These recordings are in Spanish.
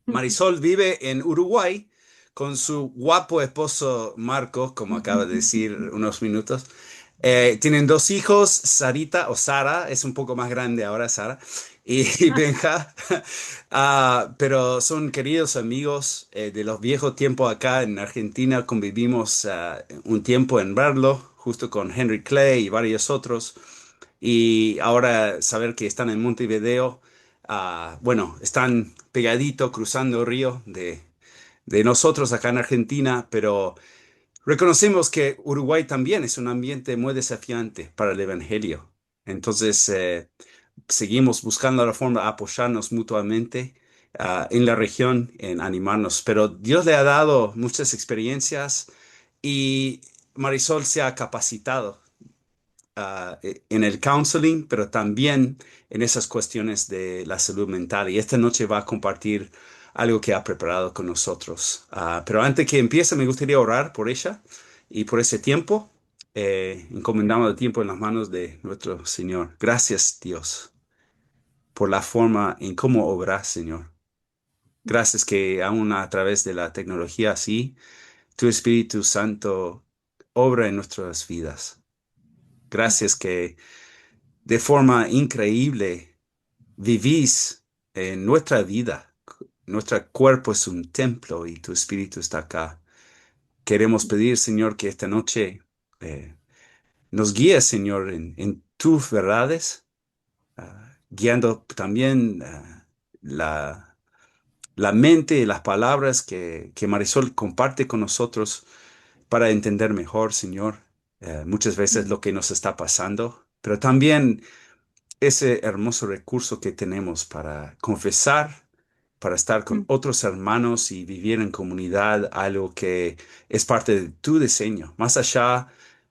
Marisol vive en Uruguay con su guapo esposo Marco, como acaba de decir unos minutos. Tienen dos hijos, Sarita o Sara, es un poco más grande ahora Sara, y Benja. Pero son queridos amigos de los viejos tiempos acá en Argentina. Convivimos un tiempo en Berlo, justo con Henry Clay y varios otros. Y ahora saber que están en Montevideo, bueno, están pegadito cruzando el río de nosotros acá en Argentina, pero reconocemos que Uruguay también es un ambiente muy desafiante para el Evangelio. Entonces, seguimos buscando la forma de apoyarnos mutuamente en la región, en animarnos. Pero Dios le ha dado muchas experiencias y Marisol se ha capacitado en el counseling, pero también en esas cuestiones de la salud mental. Y esta noche va a compartir algo que ha preparado con nosotros. Pero antes que empiece, me gustaría orar por ella y por ese tiempo. Encomendamos el tiempo en las manos de nuestro Señor. Gracias, Dios, por la forma en cómo obras, Señor. Gracias que aún a través de la tecnología así, tu Espíritu Santo obra en nuestras vidas. Gracias que de forma increíble vivís en nuestra vida. Nuestro cuerpo es un templo y tu espíritu está acá. Queremos pedir, Señor, que esta noche eh, nos guíes, Señor, en tus verdades, guiando también la, la mente y las palabras que Marisol comparte con nosotros para entender mejor, Señor, muchas veces lo que nos está pasando, pero también ese hermoso recurso que tenemos para confesar, para estar con otros hermanos y vivir en comunidad, algo que es parte de tu diseño, más allá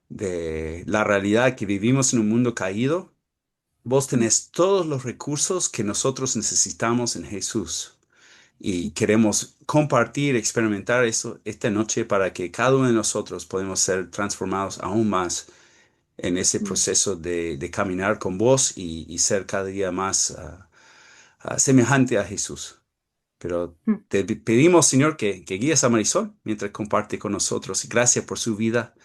de la realidad que vivimos en un mundo caído. Vos tenés todos los recursos que nosotros necesitamos en Jesús y queremos compartir, experimentar eso esta noche para que cada uno de nosotros podamos ser transformados aún más en ese proceso de caminar con vos y ser cada día más semejante a Jesús. Pero te pedimos, Señor, que guíes a Marisol mientras comparte con nosotros. Y gracias por su vida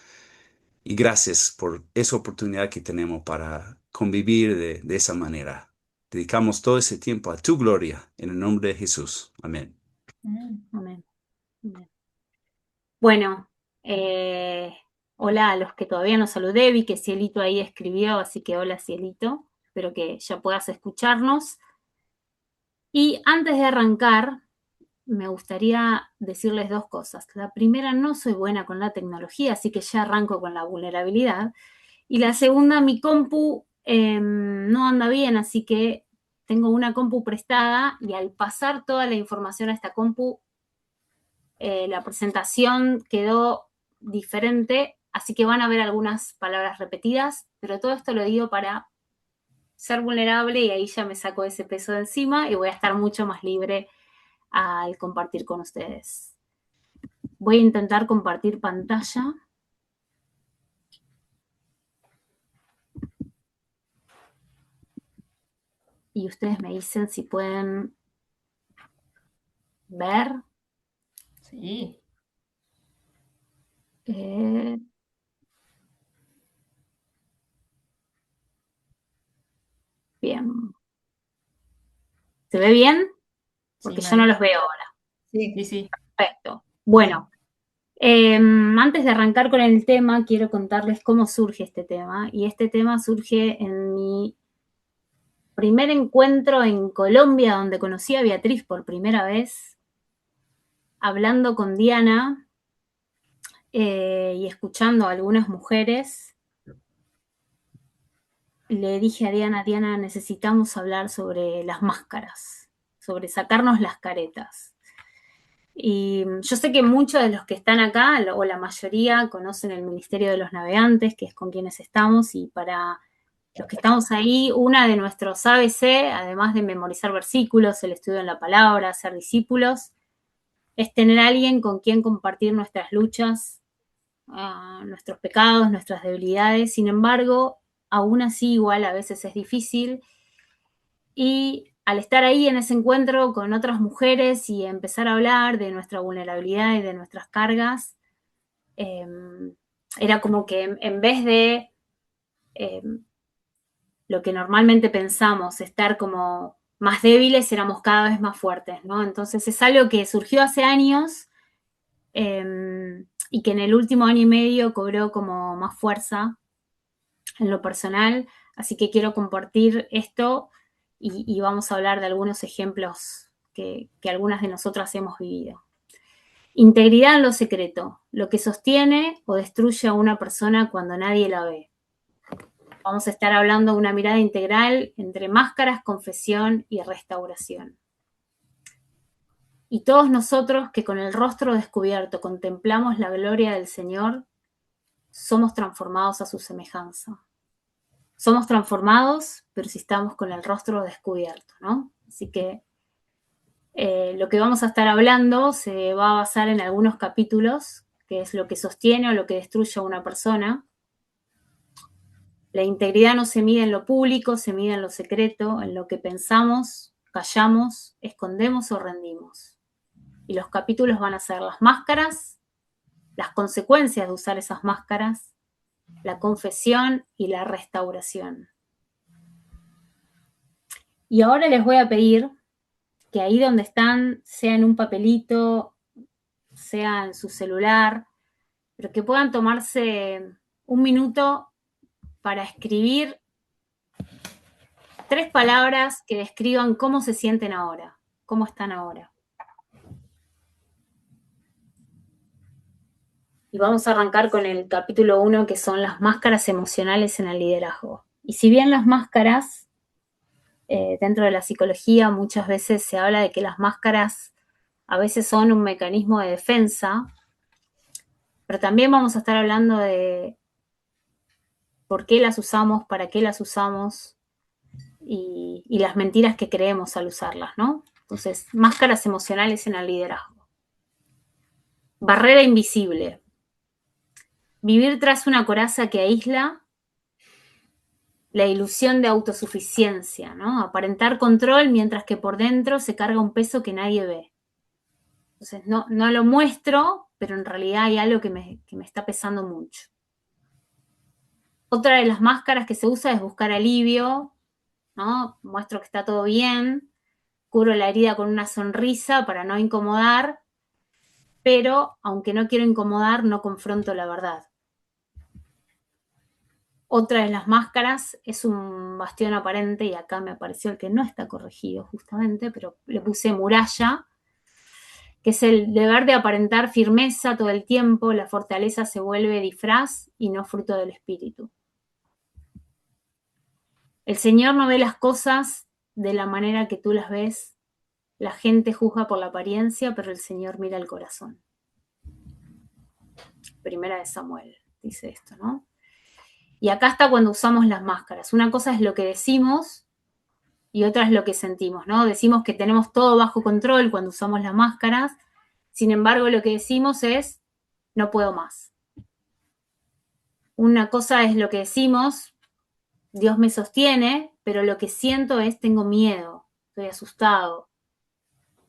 y gracias por esa oportunidad que tenemos para convivir de esa manera. Dedicamos todo ese tiempo a tu gloria en el nombre de Jesús. Amén. Amén. Amén. Bueno, eh, hola a los que todavía no saludé, vi que Cielito ahí escribió, así que hola Cielito, espero que ya puedas escucharnos. Y antes de arrancar, me gustaría decirles dos cosas. La primera, no soy buena con la tecnología, así que ya arranco con la vulnerabilidad. Y la segunda, mi compu no anda bien, así que tengo una compu prestada y al pasar toda la información a esta compu, la presentación quedó diferente, así que van a ver algunas palabras repetidas, pero todo esto lo digo para ser vulnerable y ahí ya me saco ese peso de encima y voy a estar mucho más libre al compartir con ustedes. Voy a intentar compartir pantalla y ustedes me dicen si pueden ver. Sí. Eh, bien. ¿Se ve bien? Sí, Porque yo no Mari. los veo ahora. Sí, sí, sí. Perfecto. Bueno, antes de arrancar con el tema, quiero contarles cómo surge este tema. Y este tema surge en mi primer encuentro en Colombia, donde conocí a Beatriz por primera vez, hablando con Diana y escuchando a algunas mujeres. Le dije a Diana, Diana, necesitamos hablar sobre las máscaras, sobre sacarnos las caretas. Y yo sé que muchos de los que están acá, o la mayoría, conocen el Ministerio de los Navegantes, que es con quienes estamos, y para los que estamos ahí, una de nuestros ABC, además de memorizar versículos, el estudio en la palabra, ser discípulos, es tener a alguien con quien compartir nuestras luchas, nuestros pecados, nuestras debilidades. Sin embargo, aún así, igual a veces es difícil. Y al estar ahí en ese encuentro con otras mujeres y empezar a hablar de nuestra vulnerabilidad y de nuestras cargas, era como que en vez de lo que normalmente pensamos, estar como más débiles, éramos cada vez más fuertes, ¿no? Entonces es algo que surgió hace años y que en el último año y medio cobró como más fuerza en lo personal, así que quiero compartir esto y vamos a hablar de algunos ejemplos que algunas de nosotras hemos vivido. Integridad en lo secreto, lo que sostiene o destruye a una persona cuando nadie la ve. Vamos a estar hablando de una mirada integral entre máscaras, confesión y restauración. Y todos nosotros que con el rostro descubierto contemplamos la gloria del Señor, somos transformados a su semejanza. Somos transformados, pero si estamos con el rostro descubierto, ¿no? Así que lo que vamos a estar hablando se va a basar en algunos capítulos, que es lo que sostiene o lo que destruye a una persona. La integridad no se mide en lo público, se mide en lo secreto, en lo que pensamos, callamos, escondemos o rendimos. Y los capítulos van a ser las máscaras, las consecuencias de usar esas máscaras, la confesión y la restauración. Y ahora les voy a pedir que ahí donde están, sea en un papelito, sea en su celular, pero que puedan tomarse un minuto para escribir 3 palabras que describan cómo se sienten ahora, cómo están ahora. Y vamos a arrancar con el capítulo 1, que son las máscaras emocionales en el liderazgo. Y si bien las máscaras, dentro de la psicología muchas veces se habla de que las máscaras a veces son un mecanismo de defensa, pero también vamos a estar hablando de por qué las usamos, para qué las usamos y las mentiras que creemos al usarlas, ¿no? Entonces, máscaras emocionales en el liderazgo. Barrera invisible. Vivir tras una coraza que aísla, la ilusión de autosuficiencia, ¿no? Aparentar control mientras que por dentro se carga un peso que nadie ve. Entonces, no lo muestro, pero en realidad hay algo que me está pesando mucho. Otra de las máscaras que se usa es buscar alivio, ¿no? Muestro que está todo bien, cubro la herida con una sonrisa para no incomodar, pero aunque no quiero incomodar, no confronto la verdad. Otra de las máscaras es un bastión aparente, y acá me apareció el que no está corregido justamente, pero le puse muralla, que es el deber de aparentar firmeza todo el tiempo. La fortaleza se vuelve disfraz y no fruto del espíritu. El Señor no ve las cosas de la manera que tú las ves. La gente juzga por la apariencia, pero el Señor mira el corazón. Primera de Samuel dice esto, ¿no? Y acá está cuando usamos las máscaras. Una cosa es lo que decimos y otra es lo que sentimos, ¿no? Decimos que tenemos todo bajo control cuando usamos las máscaras. Sin embargo, lo que decimos es, no puedo más. Una cosa es lo que decimos, Dios me sostiene, pero lo que siento es, tengo miedo, estoy asustado.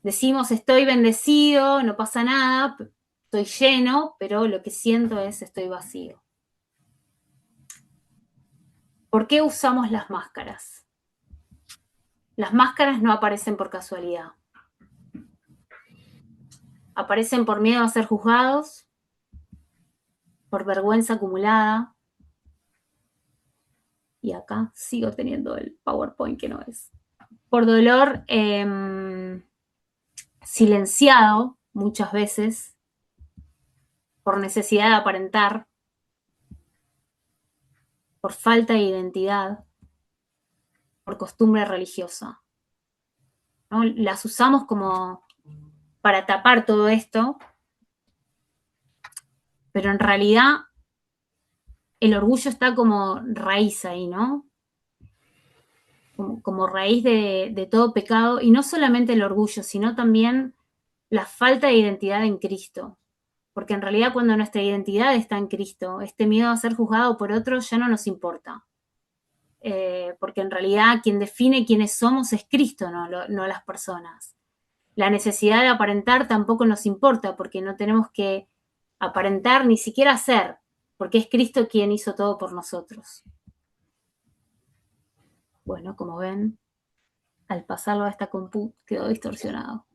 Decimos, estoy bendecido, no pasa nada, estoy lleno, pero lo que siento es, estoy vacío. ¿Por qué usamos las máscaras? Las máscaras no aparecen por casualidad. Aparecen por miedo a ser juzgados, por vergüenza acumulada. Y acá sigo teniendo el PowerPoint que no es. Por dolor silenciado muchas veces, por necesidad de aparentar, por falta de identidad, por costumbre religiosa, ¿no? Las usamos como para tapar todo esto, pero en realidad el orgullo está como raíz ahí, ¿no? Como raíz de todo pecado, y no solamente el orgullo, sino también la falta de identidad en Cristo. Porque en realidad cuando nuestra identidad está en Cristo, este miedo a ser juzgado por otros ya no nos importa. porque en realidad quien define quiénes somos es Cristo, no las personas. La necesidad de aparentar tampoco nos importa, porque no tenemos que aparentar ni siquiera ser, porque es Cristo quien hizo todo por nosotros. Bueno, como ven, al pasarlo a esta compu quedó distorsionado.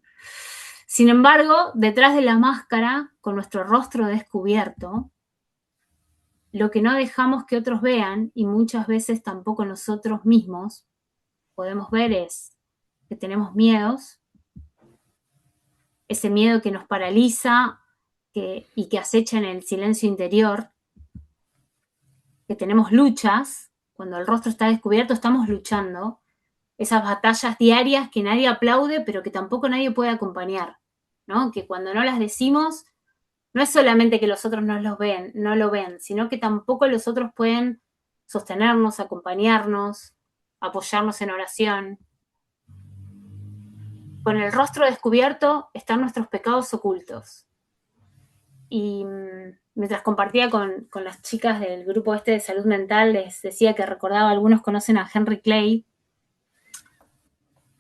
Sin embargo, detrás de la máscara, con nuestro rostro descubierto, lo que no dejamos que otros vean, y muchas veces tampoco nosotros mismos podemos ver, es que tenemos miedos, ese miedo que nos paraliza y que acecha en el silencio interior, que tenemos luchas, cuando el rostro está descubierto estamos luchando, esas batallas diarias que nadie aplaude, pero que tampoco nadie puede acompañar, ¿no? Que cuando no las decimos, no es solamente que los otros no lo ven, sino que tampoco los otros pueden sostenernos, acompañarnos, apoyarnos en oración. Con el rostro descubierto están nuestros pecados ocultos. Y mientras compartía con las chicas del grupo este de salud mental, les decía que recordaba, algunos conocen a Henry Clay.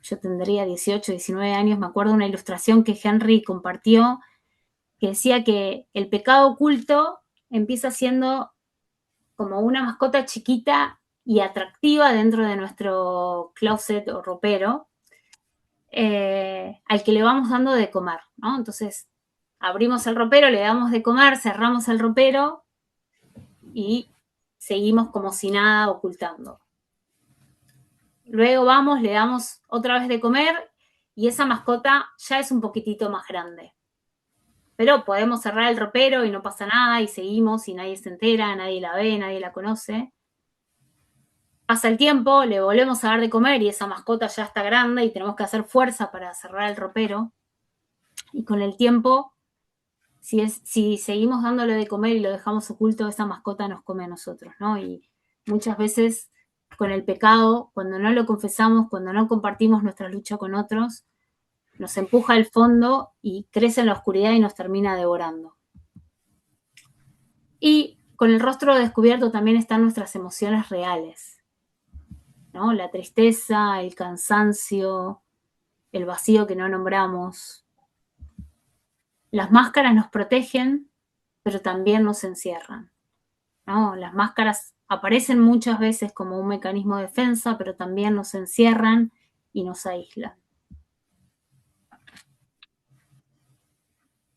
Yo tendría 18, 19 años, me acuerdo de una ilustración que Henry compartió que decía que el pecado oculto empieza siendo como una mascota chiquita y atractiva dentro de nuestro closet o ropero, al que le vamos dando de comer, ¿no? Entonces, abrimos el ropero, le damos de comer, cerramos el ropero y seguimos como si nada ocultando. Luego vamos, le damos otra vez de comer y esa mascota ya es un poquitito más grande. Pero podemos cerrar el ropero y no pasa nada y seguimos y nadie se entera, nadie la ve, nadie la conoce. Pasa el tiempo, le volvemos a dar de comer y esa mascota ya está grande y tenemos que hacer fuerza para cerrar el ropero. Y con el tiempo, si seguimos dándole de comer y lo dejamos oculto, esa mascota nos come a nosotros, ¿no? Y muchas veces con el pecado, cuando no lo confesamos, cuando no compartimos nuestra lucha con otros, nos empuja al fondo y crece en la oscuridad y nos termina devorando. Y con el rostro descubierto también están nuestras emociones reales, ¿no? La tristeza, el cansancio, el vacío que no nombramos. Las máscaras nos protegen, pero también nos encierran, ¿no? Las máscaras aparecen muchas veces como un mecanismo de defensa, pero también nos encierran y nos aíslan.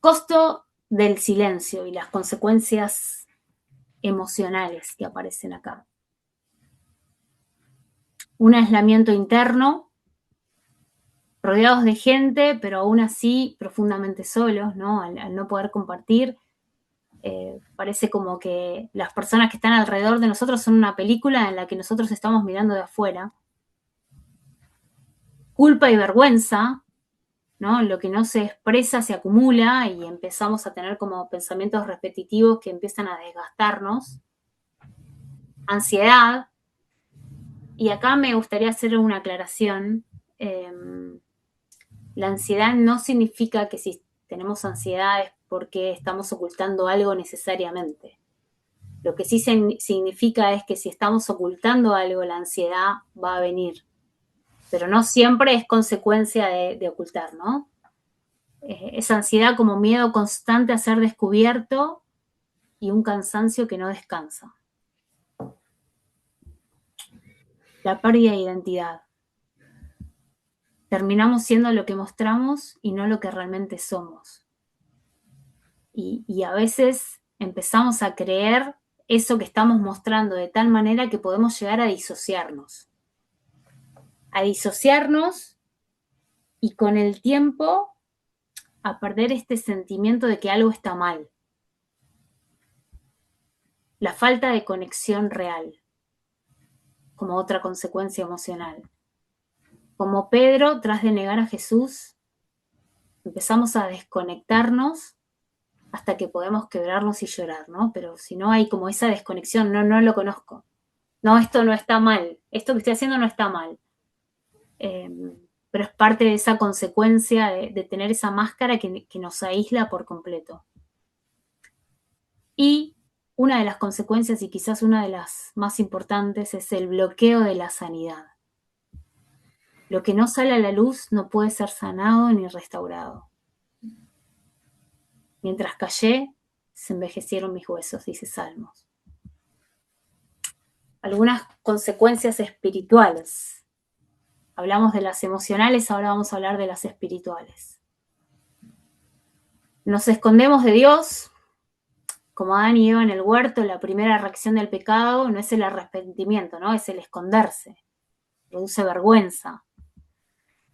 Costo del silencio y las consecuencias emocionales que aparecen acá. Un aislamiento interno, rodeados de gente, pero aún así profundamente solos, ¿no? Al no poder compartir, parece como que las personas que están alrededor de nosotros son una película en la que nosotros estamos mirando de afuera. Culpa y vergüenza, ¿no? Lo que no se expresa se acumula y empezamos a tener como pensamientos repetitivos que empiezan a desgastarnos. Ansiedad. Y acá me gustaría hacer una aclaración. La ansiedad no significa que si tenemos ansiedad es porque estamos ocultando algo necesariamente. Lo que sí significa es que si estamos ocultando algo, la ansiedad va a venir. Pero no siempre es consecuencia de ocultar, ¿no? Esa ansiedad como miedo constante a ser descubierto y un cansancio que no descansa. La pérdida de identidad. Terminamos siendo lo que mostramos y no lo que realmente somos. Y a veces empezamos a creer eso que estamos mostrando de tal manera que podemos llegar a disociarnos. A disociarnos y con el tiempo a perder este sentimiento de que algo está mal. La falta de conexión real, como otra consecuencia emocional. Como Pedro, tras de negar a Jesús, empezamos a desconectarnos hasta que podemos quebrarnos y llorar, ¿no? Pero si no hay como esa desconexión, no lo conozco. No, esto no está mal, esto que estoy haciendo no está mal. Pero es parte de esa consecuencia de tener esa máscara que nos aísla por completo. Y una de las consecuencias y quizás una de las más importantes es el bloqueo de la sanidad. Lo que no sale a la luz no puede ser sanado ni restaurado. Mientras callé, se envejecieron mis huesos, dice Salmos. Algunas consecuencias espirituales. Hablamos de las emocionales, ahora vamos a hablar de las espirituales. Nos escondemos de Dios, como Adán y Eva en el huerto. La primera reacción del pecado no es el arrepentimiento, ¿no? Es el esconderse. Produce vergüenza.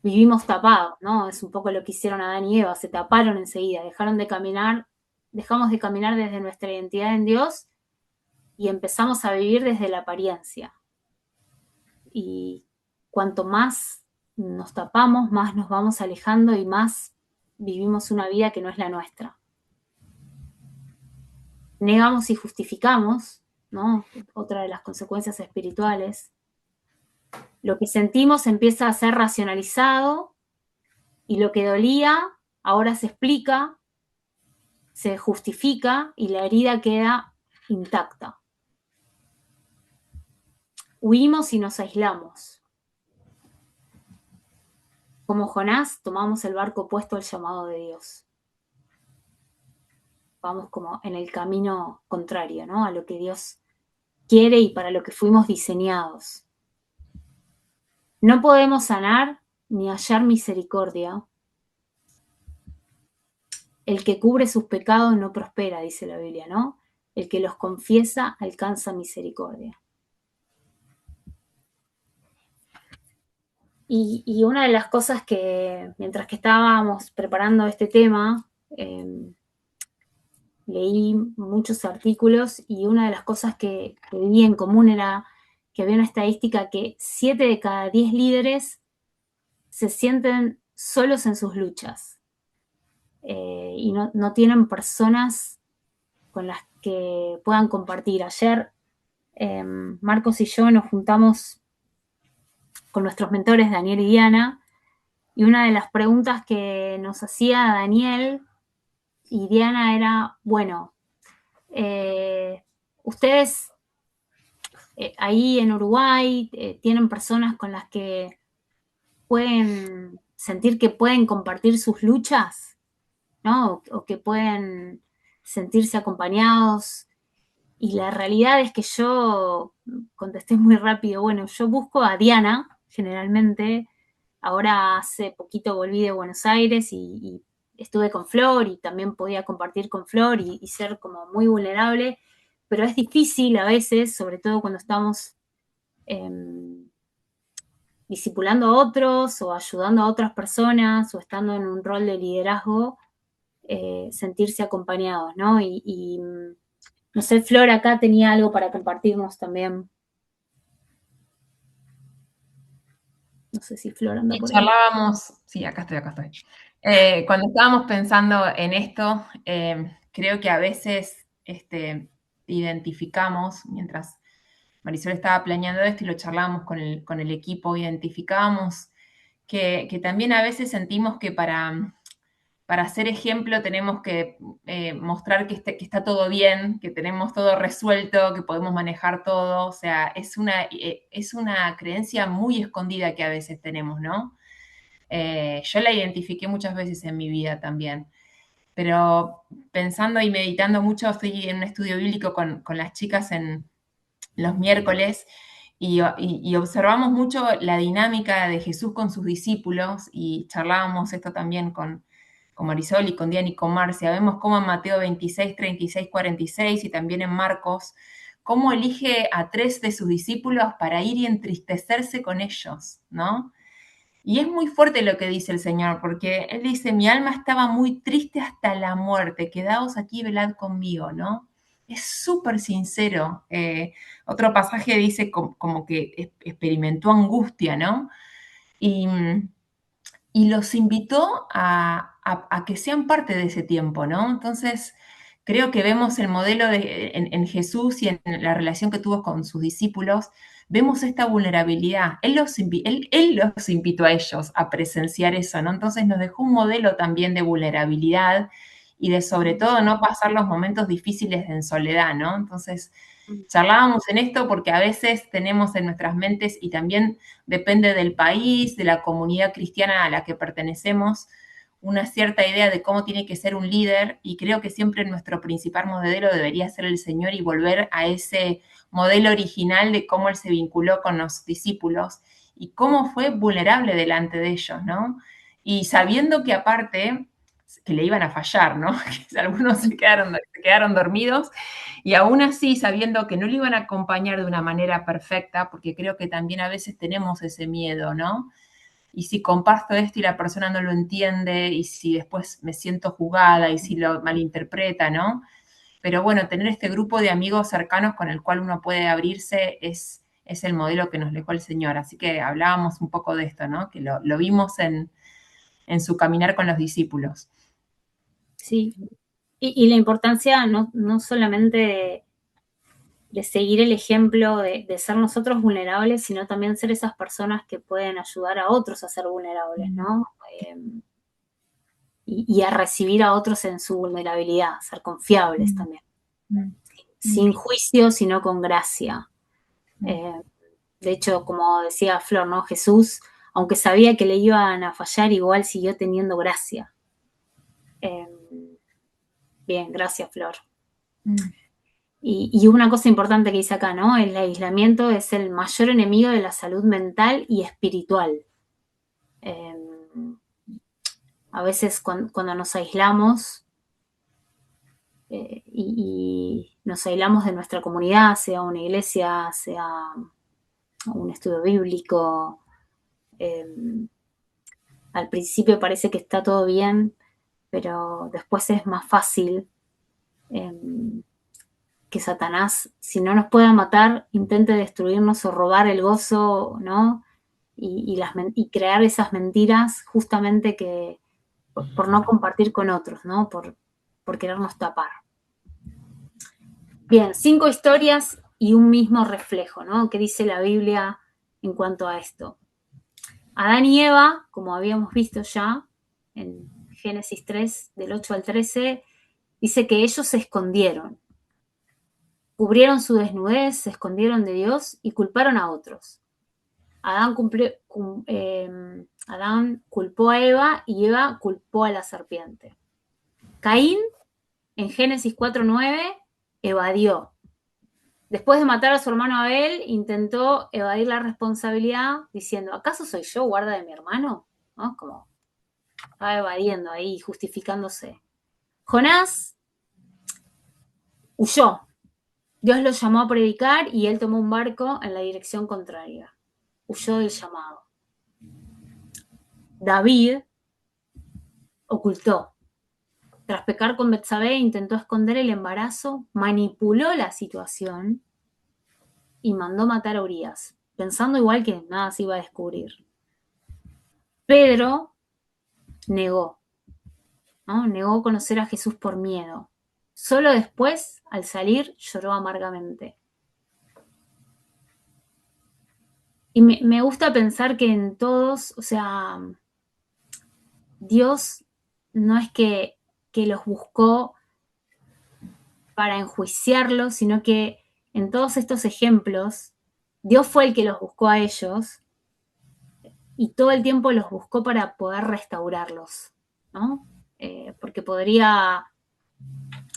Vivimos tapados, ¿no? Es un poco lo que hicieron Adán y Eva, se taparon enseguida, dejamos de caminar desde nuestra identidad en Dios y empezamos a vivir desde la apariencia. Y cuanto más nos tapamos, más nos vamos alejando y más vivimos una vida que no es la nuestra. Negamos y justificamos, ¿no? Otra de las consecuencias espirituales. Lo que sentimos empieza a ser racionalizado y lo que dolía ahora se explica, se justifica y la herida queda intacta. Huimos y nos aislamos. Como Jonás, tomamos el barco opuesto al llamado de Dios. Vamos como en el camino contrario, ¿no? A lo que Dios quiere y para lo que fuimos diseñados. No podemos sanar ni hallar misericordia. El que cubre sus pecados no prospera, dice la Biblia, ¿no? El que los confiesa alcanza misericordia. Y una de las cosas que, mientras que estábamos preparando este tema, leí muchos artículos y una de las cosas que vi en común era que había una estadística que 7 de cada 10 líderes se sienten solos en sus luchas y no tienen personas con las que puedan compartir. Ayer Marcos y yo nos juntamos con nuestros mentores Daniel y Diana, y una de las preguntas que nos hacía Daniel y Diana era, bueno, ustedes ahí en Uruguay tienen personas con las que pueden sentir que pueden compartir sus luchas, ¿no? O que pueden sentirse acompañados. Y la realidad es que yo contesté muy rápido, bueno, yo busco a Diana, generalmente. Ahora hace poquito volví de Buenos Aires y estuve con Flor y también podía compartir con Flor y ser como muy vulnerable, pero es difícil a veces, sobre todo cuando estamos discipulando a otros o ayudando a otras personas o estando en un rol de liderazgo, sentirse acompañados, ¿no? Y no sé, Flor acá tenía algo para compartirnos también. No sé si Flor anda por ahí. Charlábamos, sí, acá estoy. Cuando estábamos pensando en esto, creo que a veces identificamos, mientras Marisol estaba planeando esto y lo charlábamos con el equipo, identificábamos que también a veces sentimos que para ser ejemplo tenemos que mostrar que está todo bien, que tenemos todo resuelto, que podemos manejar todo. O sea, es una creencia muy escondida que a veces tenemos, ¿no? Yo la identifiqué muchas veces en mi vida también. Pero pensando y meditando mucho, estoy en un estudio bíblico con las chicas en los miércoles y observamos mucho la dinámica de Jesús con sus discípulos y charlábamos esto también con Marisol y con Diana y con Marcia. Vemos cómo en Mateo 26, 36, 46 y también en Marcos, cómo elige a 3 de sus discípulos para ir y entristecerse con ellos, ¿no? Y es muy fuerte lo que dice el Señor, porque Él dice, mi alma estaba muy triste hasta la muerte, quedaos aquí, velad conmigo, ¿no? Es súper sincero. Otro pasaje dice como que experimentó angustia, ¿no? Y los invitó a que sean parte de ese tiempo, ¿no? Entonces, creo que vemos el modelo en Jesús y en la relación que tuvo con sus discípulos, vemos esta vulnerabilidad. Él los invitó a ellos a presenciar eso, ¿no? Entonces nos dejó un modelo también de vulnerabilidad y de sobre todo no pasar los momentos difíciles en soledad, ¿no? Entonces, charlábamos en esto porque a veces tenemos en nuestras mentes, y también depende del país, de la comunidad cristiana a la que pertenecemos, una cierta idea de cómo tiene que ser un líder, y creo que siempre nuestro principal modelo debería ser el Señor y volver a ese modelo original de cómo Él se vinculó con los discípulos y cómo fue vulnerable delante de ellos, ¿no? Y sabiendo que aparte que le iban a fallar, ¿no? Que algunos se quedaron dormidos, y aún así sabiendo que no le iban a acompañar de una manera perfecta, porque creo que también a veces tenemos ese miedo, ¿no? Y si comparto esto y la persona no lo entiende, y si después me siento juzgada, y si lo malinterpreta, ¿no? Pero bueno, tener este grupo de amigos cercanos con el cual uno puede abrirse es el modelo que nos dejó el Señor. Así que hablábamos un poco de esto, ¿no? Que lo vimos en su caminar con los discípulos. Sí, y la importancia no solamente de seguir el ejemplo de ser nosotros vulnerables, sino también ser esas personas que pueden ayudar a otros a ser vulnerables, ¿no? Y a recibir a otros en su vulnerabilidad, ser confiables también. Sin juicio, sino con gracia. De hecho, como decía Flor, ¿no? Jesús, aunque sabía que le iban a fallar, igual siguió teniendo gracia. Bien, gracias, Flor. Y una cosa importante que dice acá, ¿no? El aislamiento es el mayor enemigo de la salud mental y espiritual. A veces cuando nos aislamos y nos aislamos de nuestra comunidad, sea una iglesia, sea un estudio bíblico, al principio parece que está todo bien, pero después es más fácil que Satanás, si no nos puede matar, intente destruirnos o robar el gozo, ¿no? Y crear esas mentiras justamente que por no compartir con otros, ¿no? Por querernos tapar. Bien, 5 historias y un mismo reflejo, ¿no? ¿Qué dice la Biblia en cuanto a esto? Adán y Eva, como habíamos visto ya en Génesis 3, del 8 al 13, dice que ellos se escondieron. Cubrieron su desnudez, se escondieron de Dios y culparon a otros. Adán culpó a Eva y Eva culpó a la serpiente. Caín, en Génesis 4:9, evadió. Después de matar a su hermano Abel, intentó evadir la responsabilidad diciendo, ¿acaso soy yo guarda de mi hermano? ¿No? Como estaba evadiendo ahí, justificándose. Jonás huyó. Dios lo llamó a predicar y él tomó un barco en la dirección contraria. Huyó del llamado. David ocultó. Tras pecar con Betsabé, intentó esconder el embarazo, manipuló la situación y mandó matar a Urías, pensando igual que nada se iba a descubrir. Pedro negó, ¿no? Negó conocer a Jesús por miedo. Solo después, al salir, lloró amargamente. Y me gusta pensar que en todos, o sea, Dios no es que los buscó para enjuiciarlos, sino que en todos estos ejemplos, Dios fue el que los buscó a ellos y todo el tiempo los buscó para poder restaurarlos, ¿no? Porque podría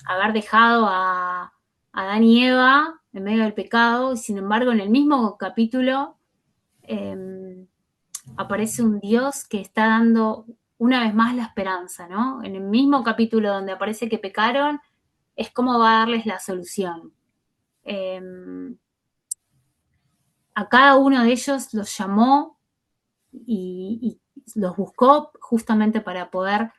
haber dejado a Adán y Eva en medio del pecado, y sin embargo en el mismo capítulo aparece un Dios que está dando una vez más la esperanza, ¿no? En el mismo capítulo donde aparece que pecaron, es cómo va a darles la solución. A cada uno de ellos los llamó y los buscó justamente para poder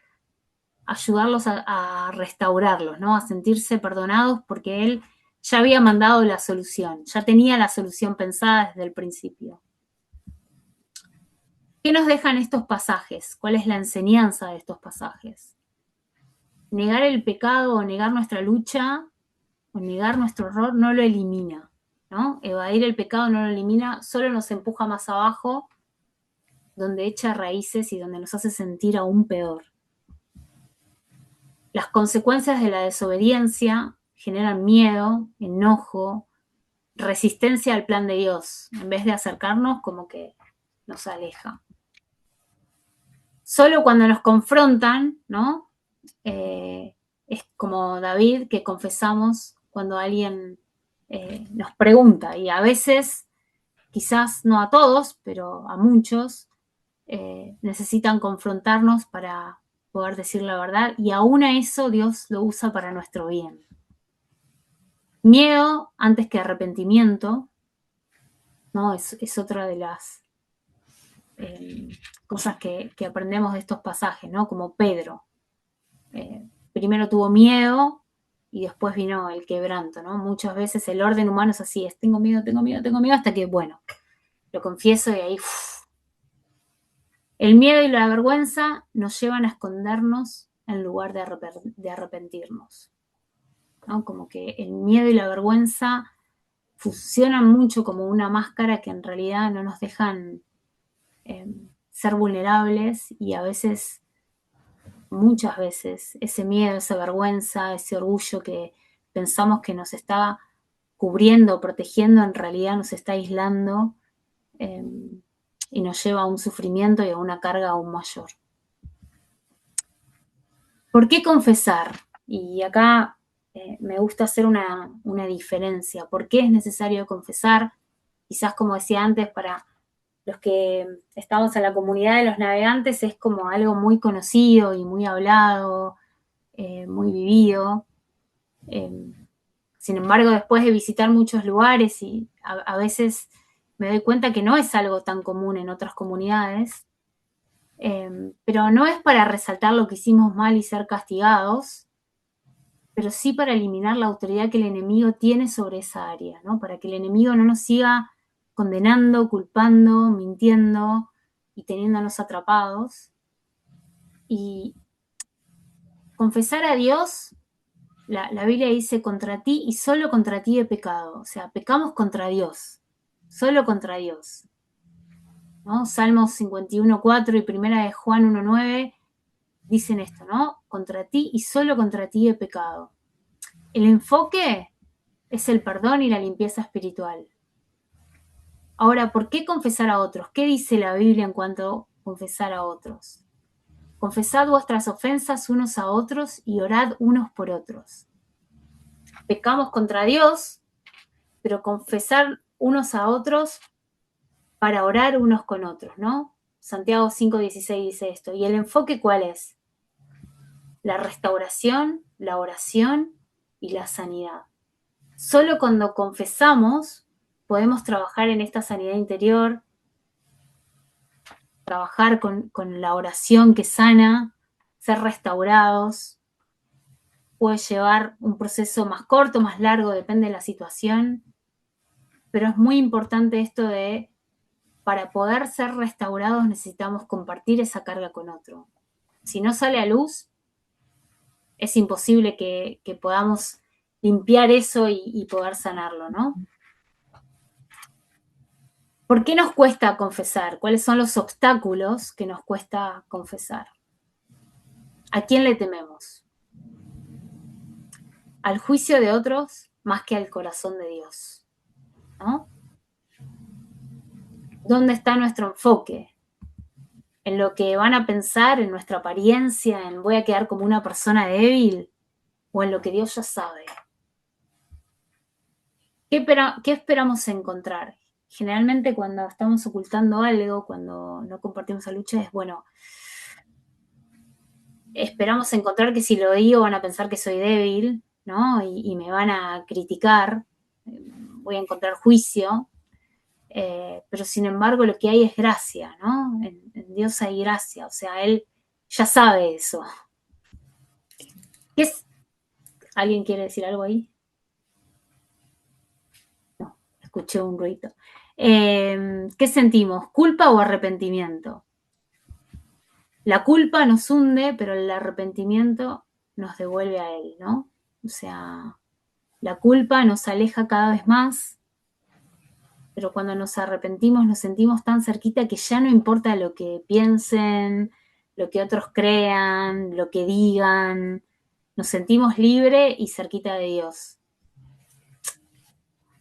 ayudarlos a restaurarlos, ¿no? A sentirse perdonados porque él ya había mandado la solución, ya tenía la solución pensada desde el principio. ¿Qué nos dejan estos pasajes? ¿Cuál es la enseñanza de estos pasajes? Negar el pecado o negar nuestra lucha o negar nuestro error no lo elimina, ¿no? Evadir el pecado no lo elimina, solo nos empuja más abajo, donde echa raíces y donde nos hace sentir aún peor. Las consecuencias de la desobediencia generan miedo, enojo, resistencia al plan de Dios. En vez de acercarnos, como que nos aleja. Solo cuando nos confrontan, ¿no? Es como David, que confesamos cuando alguien nos pregunta, y a veces, quizás no a todos, pero a muchos, necesitan confrontarnos para poder decir la verdad, y aún a eso Dios lo usa para nuestro bien. Miedo antes que arrepentimiento, ¿no? Es otra de las cosas que aprendemos de estos pasajes, ¿no? Como Pedro. Primero tuvo miedo y después vino el quebranto, ¿no? Muchas veces el orden humano es así, es tengo miedo, hasta que, bueno, lo confieso y ahí... El miedo y la vergüenza nos llevan a escondernos en lugar de arrepentirnos, ¿no? Como que el miedo y la vergüenza funcionan mucho como una máscara que en realidad no nos dejan ser vulnerables, y a veces, muchas veces, ese miedo, esa vergüenza, ese orgullo que pensamos que nos está cubriendo, protegiendo, en realidad nos está aislando y nos lleva a un sufrimiento y a una carga aún mayor. ¿Por qué confesar? Y acá me gusta hacer una diferencia. ¿Por qué es necesario confesar? Quizás, como decía antes, para los que estamos en la comunidad de los navegantes es como algo muy conocido y muy hablado, muy vivido. Sin embargo, después de visitar muchos lugares, y a veces me doy cuenta que no es algo tan común en otras comunidades, pero no es para resaltar lo que hicimos mal y ser castigados, pero sí para eliminar la autoridad que el enemigo tiene sobre esa área, ¿no? Para que el enemigo no nos siga condenando, culpando, mintiendo y teniéndonos atrapados. Y confesar a Dios, la Biblia dice, contra ti y solo contra ti he pecado. O sea, pecamos contra Dios, solo contra Dios, ¿no? Salmos 51:4 y primera de Juan 1:9 dicen esto, ¿no? Contra ti y solo contra ti he pecado. El enfoque es el perdón y la limpieza espiritual. Ahora, ¿por qué confesar a otros? ¿Qué dice la Biblia en cuanto a confesar a otros? Confesad vuestras ofensas unos a otros y orad unos por otros. Pecamos contra Dios, pero confesar unos a otros para orar unos con otros, ¿no? Santiago 5:16 dice esto. ¿Y el enfoque cuál es? La restauración, la oración y la sanidad. Solo cuando confesamos podemos trabajar en esta sanidad interior, trabajar con la oración que sana, ser restaurados. Puede llevar un proceso más corto, más largo, depende de la situación, pero es muy importante esto de, para poder ser restaurados necesitamos compartir esa carga con otro. Si no sale a luz, es imposible que podamos limpiar eso y poder sanarlo, ¿no? ¿Por qué nos cuesta confesar? ¿Cuáles son los obstáculos que nos cuesta confesar? ¿A quién le tememos? ¿Al juicio de otros más que al corazón de Dios? ¿No? ¿Dónde está nuestro enfoque? ¿En lo que van a pensar, en nuestra apariencia, en voy a quedar como una persona débil? ¿O en lo que Dios ya sabe? ¿Qué esperamos encontrar? Generalmente cuando estamos ocultando algo, cuando no compartimos la lucha, es bueno, esperamos encontrar que si lo digo van a pensar que soy débil, ¿no? Y me van a criticar, voy a encontrar juicio, pero sin embargo lo que hay es gracia, ¿no? En Dios hay gracia, o sea, Él ya sabe eso. ¿Alguien quiere decir algo ahí? No, escuché un ruido. ¿Qué sentimos? ¿Culpa o arrepentimiento? La culpa nos hunde, pero el arrepentimiento nos devuelve a Él, ¿no? O sea, la culpa nos aleja cada vez más, pero cuando nos arrepentimos nos sentimos tan cerquita que ya no importa lo que piensen, lo que otros crean, lo que digan. nos sentimos libres y cerquita de Dios.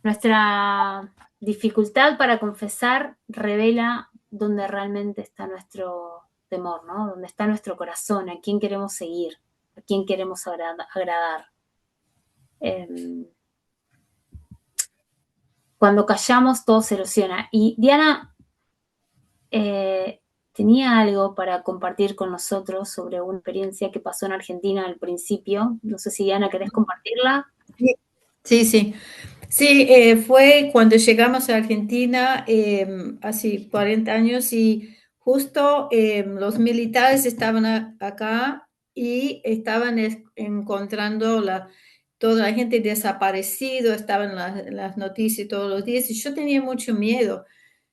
Nuestra dificultad para confesar revela dónde realmente está nuestro temor, ¿no? Dónde está nuestro corazón, a quién queremos seguir, a quién queremos agradar. Cuando callamos, todo se erosiona. Y Diana tenía algo para compartir con nosotros sobre una experiencia que pasó en Argentina al principio. No sé si, Diana, ¿querés compartirla? Sí, sí. Sí, fue cuando llegamos a Argentina hace 40 años y justo los militares estaban acá y estaban encontrando toda la gente desaparecido, estaban las noticias todos los días y yo tenía mucho miedo.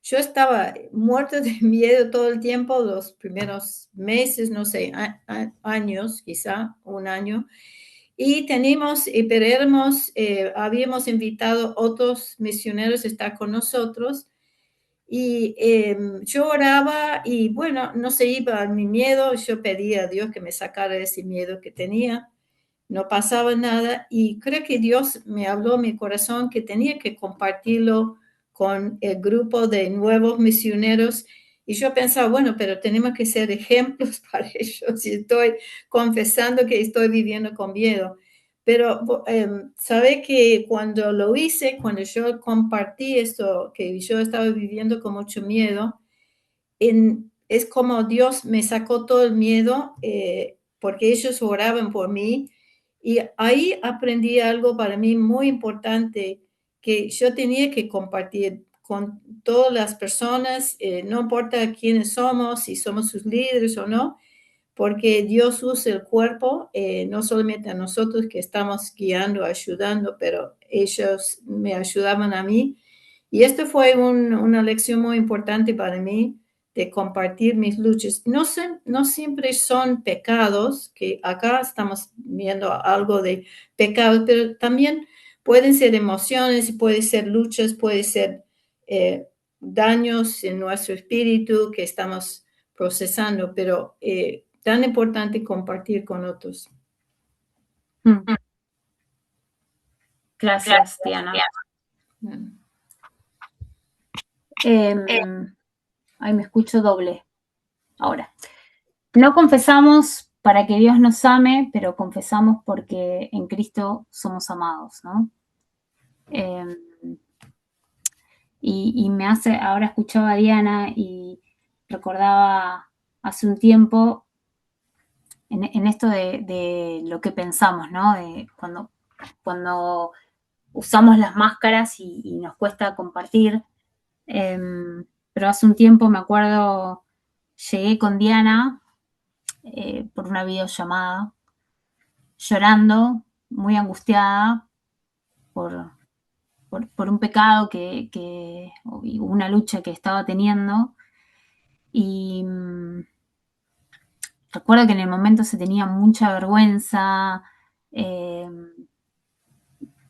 Yo estaba muerta de miedo todo el tiempo, los primeros meses, no sé, años, quizá un año. Y habíamos invitado otros misioneros a estar con nosotros y yo oraba y bueno, no se iba mi miedo, yo pedía a Dios que me sacara ese miedo que tenía, no pasaba nada y creo que Dios me habló a mi corazón que tenía que compartirlo con el grupo de nuevos misioneros y yo pensaba, bueno, pero tenemos que ser ejemplos para ellos y estoy confesando que estoy viviendo con miedo. Pero sabe que cuando lo hice, cuando yo compartí esto que yo estaba viviendo con mucho miedo, es como Dios me sacó todo el miedo porque ellos oraban por mí y ahí aprendí algo para mí muy importante que yo tenía que compartir con todas las personas, no importa quiénes somos, si somos sus líderes o no, porque Dios usa el cuerpo, no solamente a nosotros que estamos guiando, ayudando, pero ellos me ayudaban a mí. Y esto fue una lección muy importante para mí de compartir mis luchas. No siempre son pecados, que acá estamos viendo algo de pecados, pero también pueden ser emociones, pueden ser luchas, pueden ser daños en nuestro espíritu que estamos procesando, pero tan importante compartir con otros. Gracias, Diana. Ay, me escucho doble. Ahora, no confesamos para que Dios nos ame, pero confesamos porque en Cristo somos amados, ¿no? Y me hace, ahora escuchaba a Diana y recordaba hace un tiempo en esto de lo que pensamos, ¿no? De cuando usamos las máscaras y nos cuesta compartir. Pero hace un tiempo me acuerdo, llegué con Diana por una videollamada, llorando, muy angustiada por un pecado y una lucha que estaba teniendo. Y recuerdo que en el momento se tenía mucha vergüenza,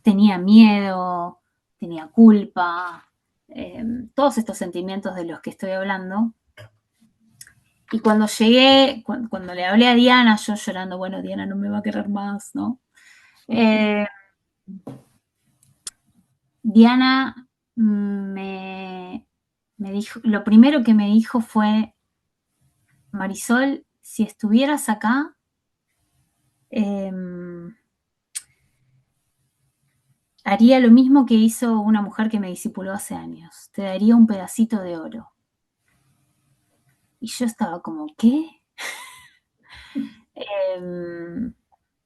tenía miedo, tenía culpa, todos estos sentimientos de los que estoy hablando. Y cuando llegué, cuando le hablé a Diana, yo llorando, bueno, Diana no me va a querer más, ¿no? Diana me dijo, lo primero que me dijo fue, Marisol, si estuvieras acá, haría lo mismo que hizo una mujer que me discipuló hace años, te daría un pedacito de oro. Y yo estaba como, ¿qué?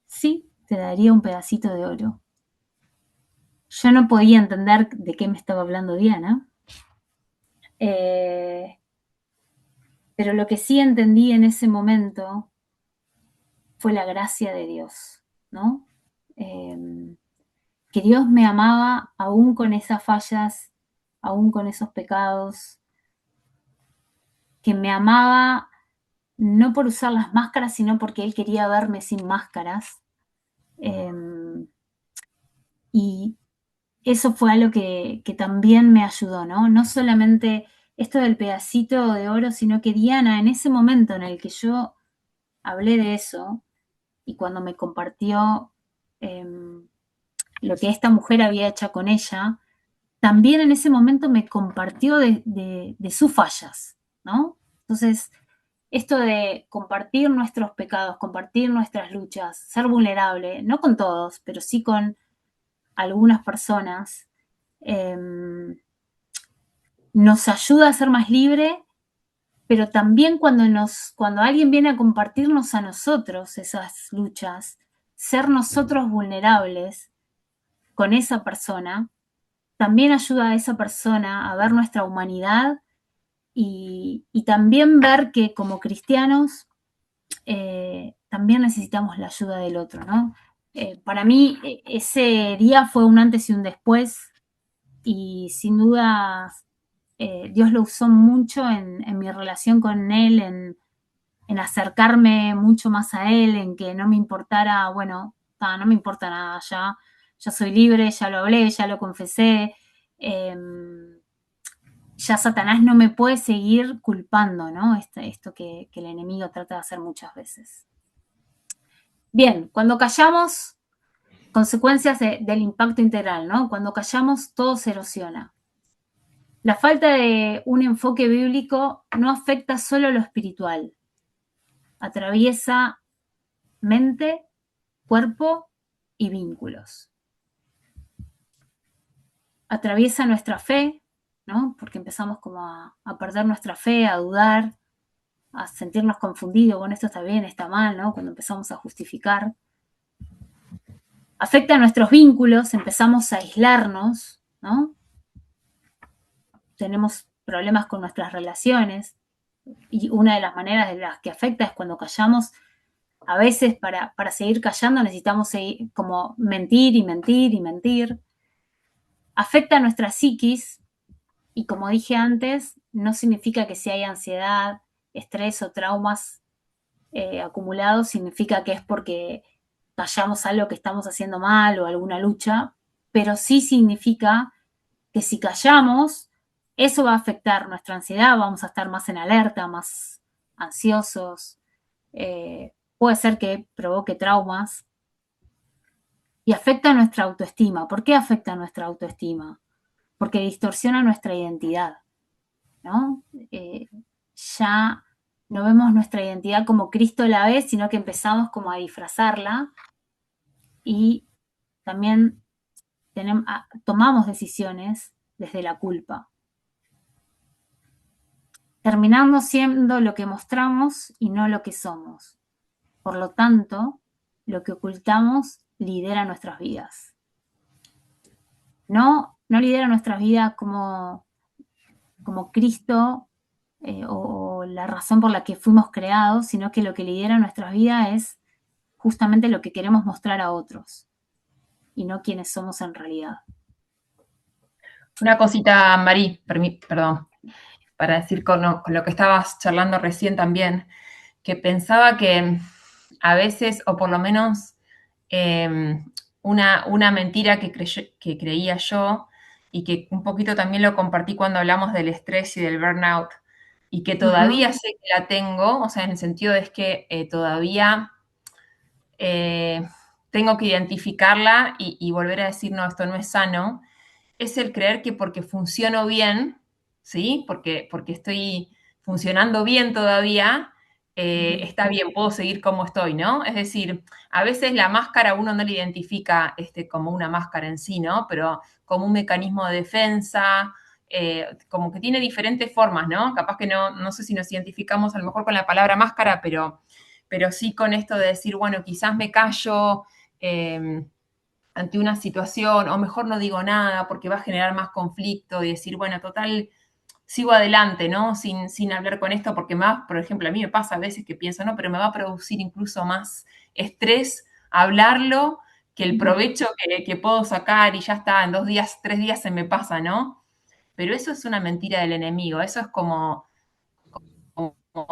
Sí, te daría un pedacito de oro. Yo no podía entender de qué me estaba hablando Diana, pero lo que sí entendí en ese momento fue la gracia de Dios, ¿no? Que Dios me amaba aún con esas fallas, aún con esos pecados, que me amaba no por usar las máscaras, sino porque Él quería verme sin máscaras. Y eso fue algo que también me ayudó, ¿no? No solamente esto del pedacito de oro, sino que Diana, en ese momento en el que yo hablé de eso, y cuando me compartió lo que esta mujer había hecho con ella, también en ese momento me compartió de sus fallas, ¿no? Entonces, esto de compartir nuestros pecados, compartir nuestras luchas, ser vulnerable, no con todos, pero sí con algunas personas, nos ayuda a ser más libre, pero también cuando alguien viene a compartirnos a nosotros esas luchas, ser nosotros vulnerables con esa persona, también ayuda a esa persona a ver nuestra humanidad y también ver que como cristianos también necesitamos la ayuda del otro, ¿no? Para mí ese día fue un antes y un después y sin duda Dios lo usó mucho en mi relación con Él, en acercarme mucho más a Él, en que no me importara, bueno, no me importa nada, ya soy libre, ya lo hablé, ya lo confesé, ya Satanás no me puede seguir culpando, ¿no? Esto que el enemigo trata de hacer muchas veces. Bien, cuando callamos, consecuencias del impacto integral, ¿no? Cuando callamos, todo se erosiona. La falta de un enfoque bíblico no afecta solo lo espiritual, atraviesa mente, cuerpo y vínculos. Atraviesa nuestra fe, ¿no? Porque empezamos como a perder nuestra fe, a dudar, a sentirnos confundidos, bueno, esto está bien, está mal, ¿no? Cuando empezamos a justificar. Afecta a nuestros vínculos, empezamos a aislarnos, ¿no? Tenemos problemas con nuestras relaciones y una de las maneras de las que afecta es cuando callamos. A veces para seguir callando necesitamos seguir, como mentir y mentir y mentir. Afecta a nuestra psiquis y como dije antes, no significa que si hay ansiedad, estrés o traumas acumulados, significa que es porque callamos algo que estamos haciendo mal o alguna lucha, pero sí significa que si callamos, eso va a afectar nuestra ansiedad, vamos a estar más en alerta, más ansiosos, puede ser que provoque traumas y afecta nuestra autoestima. ¿Por qué afecta nuestra autoestima? Porque distorsiona nuestra identidad, ¿no? Ya no vemos nuestra identidad como Cristo la ve, sino que empezamos como a disfrazarla y también tomamos decisiones desde la culpa, terminando siendo lo que mostramos y no lo que somos. Por lo tanto, lo que ocultamos lidera nuestras vidas. No lidera nuestras vidas como Cristo o la razón por la que fuimos creados, sino que lo que lidera nuestras vidas es justamente lo que queremos mostrar a otros y no quienes somos en realidad. Una cosita, Mari, perdón, para decir con lo que estabas charlando recién también, que pensaba que a veces, o por lo menos una mentira que creía yo, y que un poquito también lo compartí cuando hablamos del estrés y del burnout, y que todavía sé que la tengo, o sea, en el sentido de que todavía tengo que identificarla y volver a decir, no, esto no es sano, es el creer que porque funciono bien, ¿sí? Porque estoy funcionando bien todavía, está bien, puedo seguir como estoy, ¿no? Es decir, a veces la máscara uno no la identifica como una máscara en sí, ¿no? Pero como un mecanismo de defensa, como que tiene diferentes formas, ¿no? Capaz que no sé si nos identificamos a lo mejor con la palabra máscara, pero sí con esto de decir, bueno, quizás me callo ante una situación, o mejor no digo nada porque va a generar más conflicto y decir, bueno, total, sigo adelante, ¿no? Sin hablar con esto, porque más, por ejemplo, a mí me pasa a veces que pienso, no, pero me va a producir incluso más estrés hablarlo que el provecho que puedo sacar y ya está, en 2 días, 3 días se me pasa, ¿no? Pero eso es una mentira del enemigo, eso es como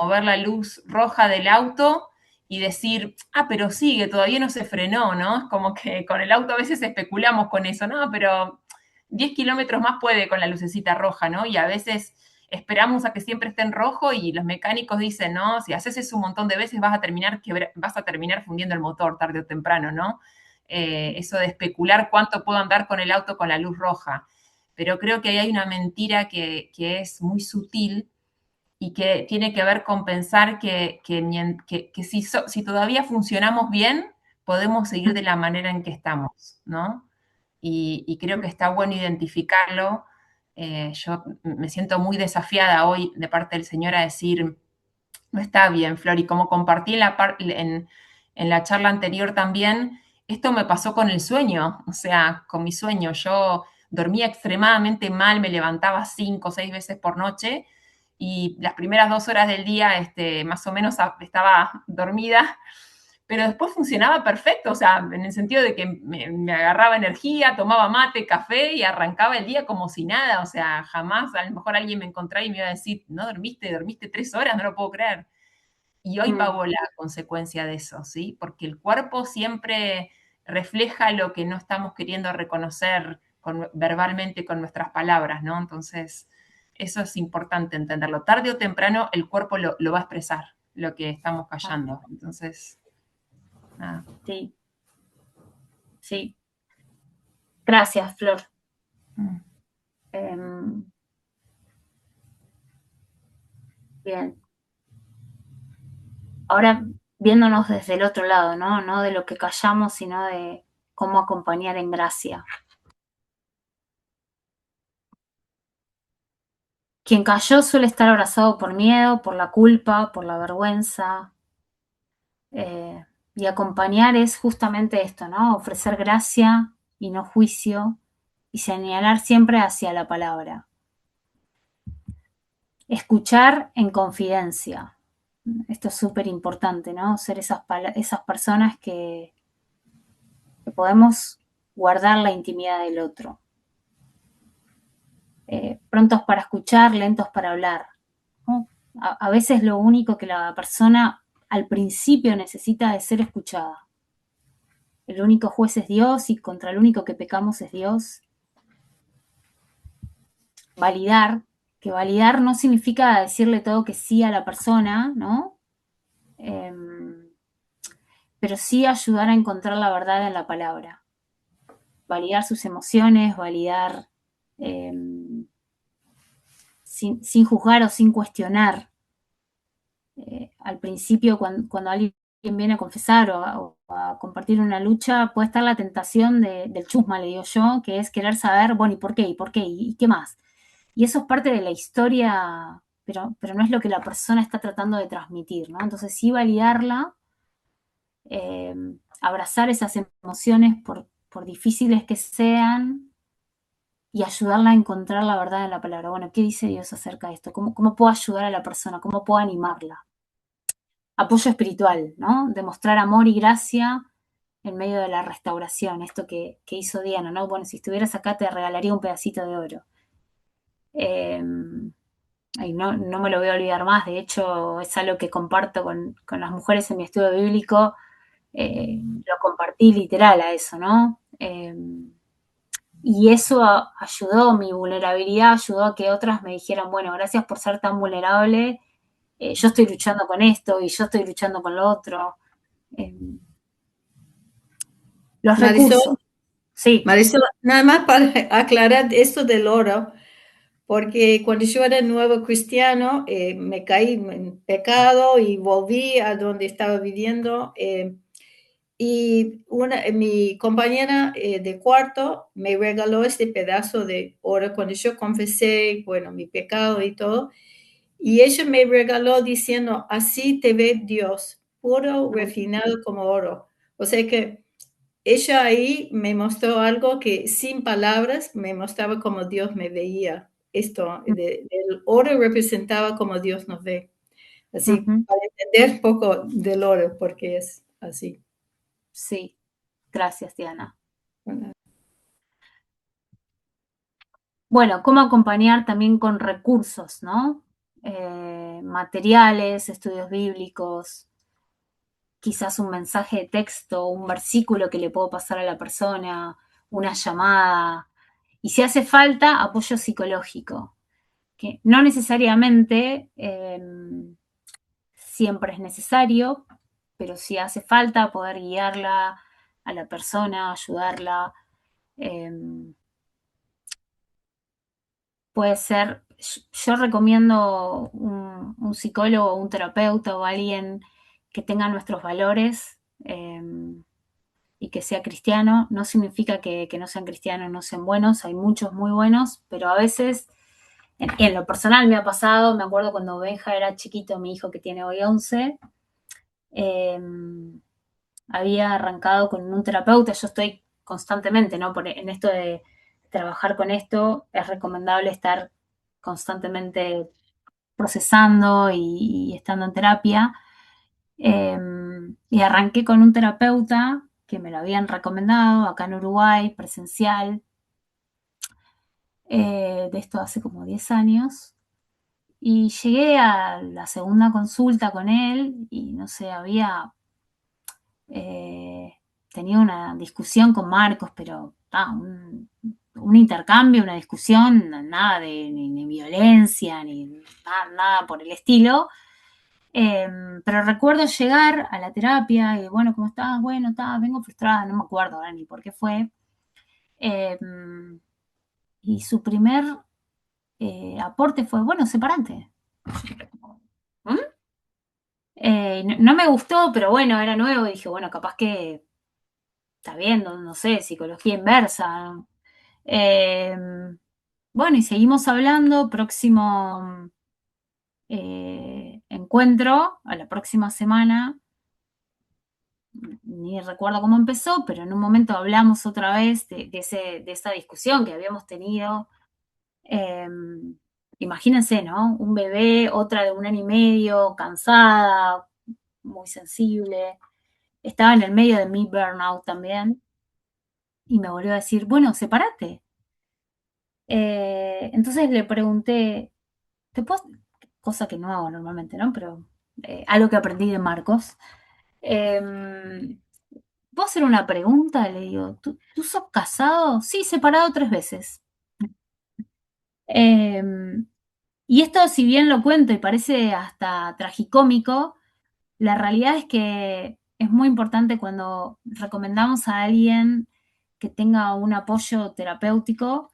ver la luz roja del auto y decir, pero sigue, todavía no se frenó, ¿no? Es como que con el auto a veces especulamos con eso, ¿no? Pero 10 kilómetros más puede con la lucecita roja, ¿no? Y a veces esperamos a que siempre esté en rojo y los mecánicos dicen, no, si haces eso un montón de veces vas a terminar fundiendo el motor tarde o temprano, ¿no? Eso de especular cuánto puedo andar con el auto con la luz roja. Pero creo que ahí hay una mentira que es muy sutil y que tiene que ver con pensar que si todavía funcionamos bien, podemos seguir de la manera en que estamos, ¿no? Y creo que está bueno identificarlo. Yo me siento muy desafiada hoy de parte del Señor a decir, no está bien, Flor, y como compartí en la charla anterior también, esto me pasó con el sueño, o sea, con mi sueño. Yo dormía extremadamente mal, me levantaba 5 o 6 veces por noche y las primeras 2 horas del día más o menos estaba dormida, pero después funcionaba perfecto, o sea, en el sentido de que me agarraba energía, tomaba mate, café y arrancaba el día como si nada, o sea, jamás a lo mejor alguien me encontraba y me iba a decir, no dormiste 3 horas, no lo puedo creer. Y hoy pago la consecuencia de eso, ¿sí? Porque el cuerpo siempre refleja lo que no estamos queriendo reconocer verbalmente con nuestras palabras, ¿no? Entonces, eso es importante entenderlo. Tarde o temprano el cuerpo lo va a expresar, lo que estamos callando. Entonces, nada. Sí. Sí. Gracias, Flor. Bien. Ahora viéndonos desde el otro lado, ¿no? No de lo que callamos, sino de cómo acompañar en gracia. Quien cayó suele estar abrazado por miedo, por la culpa, por la vergüenza. Y acompañar es justamente esto, ¿no? Ofrecer gracia y no juicio y señalar siempre hacia la palabra. Escuchar en confidencia. Esto es súper importante, ¿no? Ser esas personas que podemos guardar la intimidad del otro. Prontos para escuchar, lentos para hablar, ¿no? A veces lo único que la persona al principio necesita es ser escuchada. El único juez es Dios y contra el único que pecamos es Dios. Validar, que validar no significa decirle todo que sí a la persona, ¿no? Pero sí ayudar a encontrar la verdad en la palabra. Validar sus emociones, validar sin juzgar o sin cuestionar. Al principio, cuando alguien viene a confesar o a compartir una lucha, puede estar la tentación del chusma, le digo yo, que es querer saber, bueno, ¿y por qué? ¿Y por qué? ¿Y qué más? Y eso es parte de la historia, pero no es lo que la persona está tratando de transmitir, ¿no? Entonces sí validarla, abrazar esas emociones por difíciles que sean y ayudarla a encontrar la verdad en la palabra. Bueno, ¿qué dice Dios acerca de esto? ¿Cómo puedo ayudar a la persona? ¿Cómo puedo animarla? Apoyo espiritual, ¿no? Demostrar amor y gracia en medio de la restauración, esto que hizo Diana, ¿no? Bueno, si estuvieras acá te regalaría un pedacito de oro. No me lo voy a olvidar más, de hecho es algo que comparto con las mujeres en mi estudio bíblico, lo compartí literal a eso, ¿no? Y eso ayudó, mi vulnerabilidad ayudó a que otras me dijeran, bueno, gracias por ser tan vulnerable, yo estoy luchando con esto y yo estoy luchando con lo otro. Los Marisol, recursos. Sí. Marisol, nada más para aclarar esto del oro, porque cuando yo era nuevo cristiano, me caí en pecado y volví a donde estaba viviendo. Y mi compañera de cuarto me regaló este pedazo de oro cuando yo confesé, bueno, mi pecado y todo. Y ella me regaló diciendo, así te ve Dios, puro, refinado como oro. O sea que ella ahí me mostró algo que sin palabras me mostraba cómo Dios me veía. Esto, el oro representaba como Dios nos ve. Así, para entender un poco del oro, porque es así. Sí, gracias, Diana. Bueno, cómo acompañar también con recursos, ¿no? Materiales, estudios bíblicos, quizás un mensaje de texto, un versículo que le puedo pasar a la persona, una llamada. Y si hace falta, apoyo psicológico. que no necesariamente siempre es necesario, pero si hace falta poder guiarla a la persona, ayudarla. Puede ser, yo recomiendo un psicólogo, un terapeuta o alguien que tenga nuestros valores y que sea cristiano. No significa que no sean cristianos, no sean buenos, hay muchos muy buenos, pero a veces, en lo personal me ha pasado, me acuerdo cuando Benja era chiquito, mi hijo que tiene hoy 11, había arrancado con un terapeuta. Yo estoy constantemente, ¿no? En esto de trabajar con esto, es recomendable estar constantemente procesando y estando en terapia. Y arranqué con un terapeuta que me lo habían recomendado acá en Uruguay, presencial, de esto hace como 10 años. Y llegué a la segunda consulta con él y no sé, había tenido una discusión con Marcos, pero un intercambio, una discusión, nada de ni violencia, ni nada por el estilo. Pero recuerdo llegar a la terapia y bueno, ¿cómo estás? Bueno, vengo frustrada, no me acuerdo ahora ni por qué fue. Y su primer aporte fue, bueno, separate. ¿Mm? No me gustó, pero bueno, era nuevo y dije, bueno, capaz que está bien, no sé, psicología inversa. Bueno, y seguimos hablando, próximo encuentro, a la próxima semana, ni recuerdo cómo empezó, pero en un momento hablamos otra vez de esa discusión que habíamos tenido. Imagínense, ¿no? Un bebé, otra de 1 año y medio, cansada, muy sensible. Estaba en el medio de mi burnout también. Y me volvió a decir, bueno, sepárate. Entonces le pregunté, ¿te puedo? Cosa que no hago normalmente, ¿no? Pero algo que aprendí de Marcos. ¿Puedo hacer una pregunta? Le digo, ¿tú sos casado? Sí, separado 3 veces. Y esto, si bien lo cuento y parece hasta tragicómico, la realidad es que es muy importante cuando recomendamos a alguien que tenga un apoyo terapéutico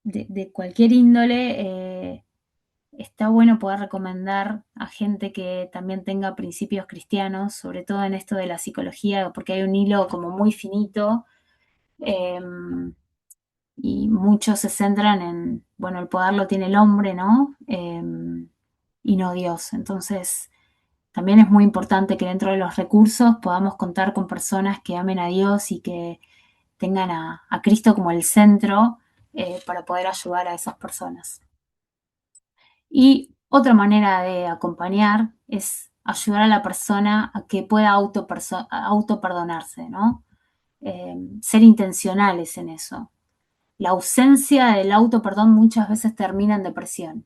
de cualquier índole. Está bueno poder recomendar a gente que también tenga principios cristianos, sobre todo en esto de la psicología, porque hay un hilo como muy finito. Y muchos se centran en, bueno, el poder lo tiene el hombre, ¿no? Y no Dios. Entonces, también es muy importante que dentro de los recursos podamos contar con personas que amen a Dios y que tengan a Cristo como el centro para poder ayudar a esas personas. Y otra manera de acompañar es ayudar a la persona a que pueda autoperdonarse, ¿no? Ser intencionales en eso. La ausencia del autoperdón muchas veces termina en depresión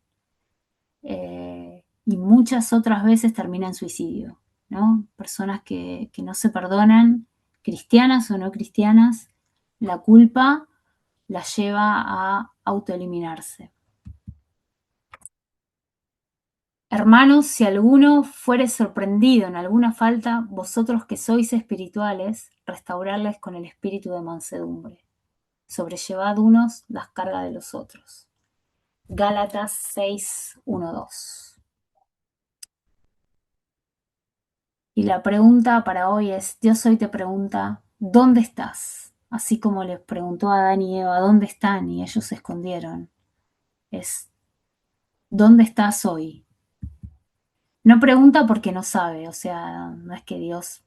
y muchas otras veces termina en suicidio, ¿no? Personas que no se perdonan, cristianas o no cristianas, la culpa la lleva a autoeliminarse. Hermanos, si alguno fuere sorprendido en alguna falta, vosotros que sois espirituales, restaurarles con el espíritu de mansedumbre. Sobrellevad unos las cargas de los otros. Gálatas 6, 1, 2. Y la pregunta para hoy es, Dios hoy te pregunta, ¿dónde estás? Así como les preguntó a Adán y Eva, ¿dónde están? Y ellos se escondieron. Es, ¿dónde estás hoy? No pregunta porque no sabe, o sea, no es que Dios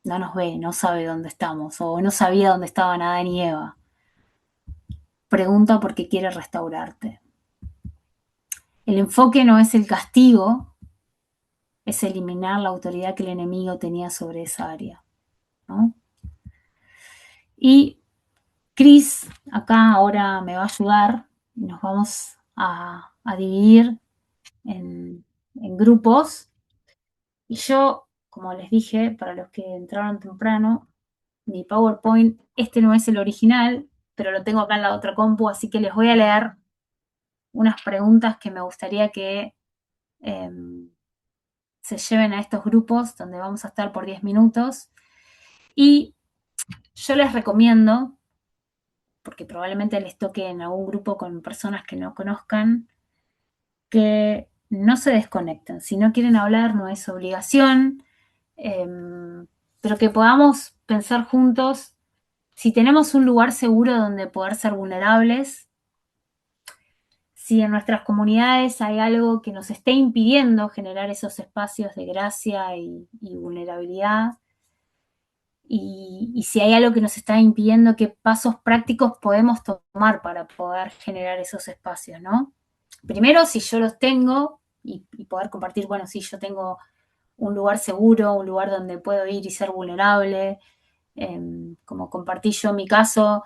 no nos ve, no sabe dónde estamos, o no sabía dónde estaban Adán y Eva. Pregunta porque quiere restaurarte. El enfoque no es el castigo, es eliminar la autoridad que el enemigo tenía sobre esa área, ¿no? Y Cris acá ahora me va a ayudar y nos vamos a dividir en grupos. Y yo, como les dije, para los que entraron temprano, mi PowerPoint, este no es el original, pero lo tengo acá en la otra compu, así que les voy a leer unas preguntas que me gustaría que se lleven a estos grupos donde vamos a estar por 10 minutos. Y yo les recomiendo, porque probablemente les toque en algún grupo con personas que no conozcan, que no se desconecten. Si no quieren hablar, no es obligación, pero que podamos pensar juntos si tenemos un lugar seguro donde poder ser vulnerables, si en nuestras comunidades hay algo que nos esté impidiendo generar esos espacios de gracia y vulnerabilidad, y si hay algo que nos está impidiendo, qué pasos prácticos podemos tomar para poder generar esos espacios, ¿no? Primero, si yo los tengo y poder compartir, bueno, si yo tengo un lugar seguro, un lugar donde puedo ir y ser vulnerable, como compartí yo en mi caso,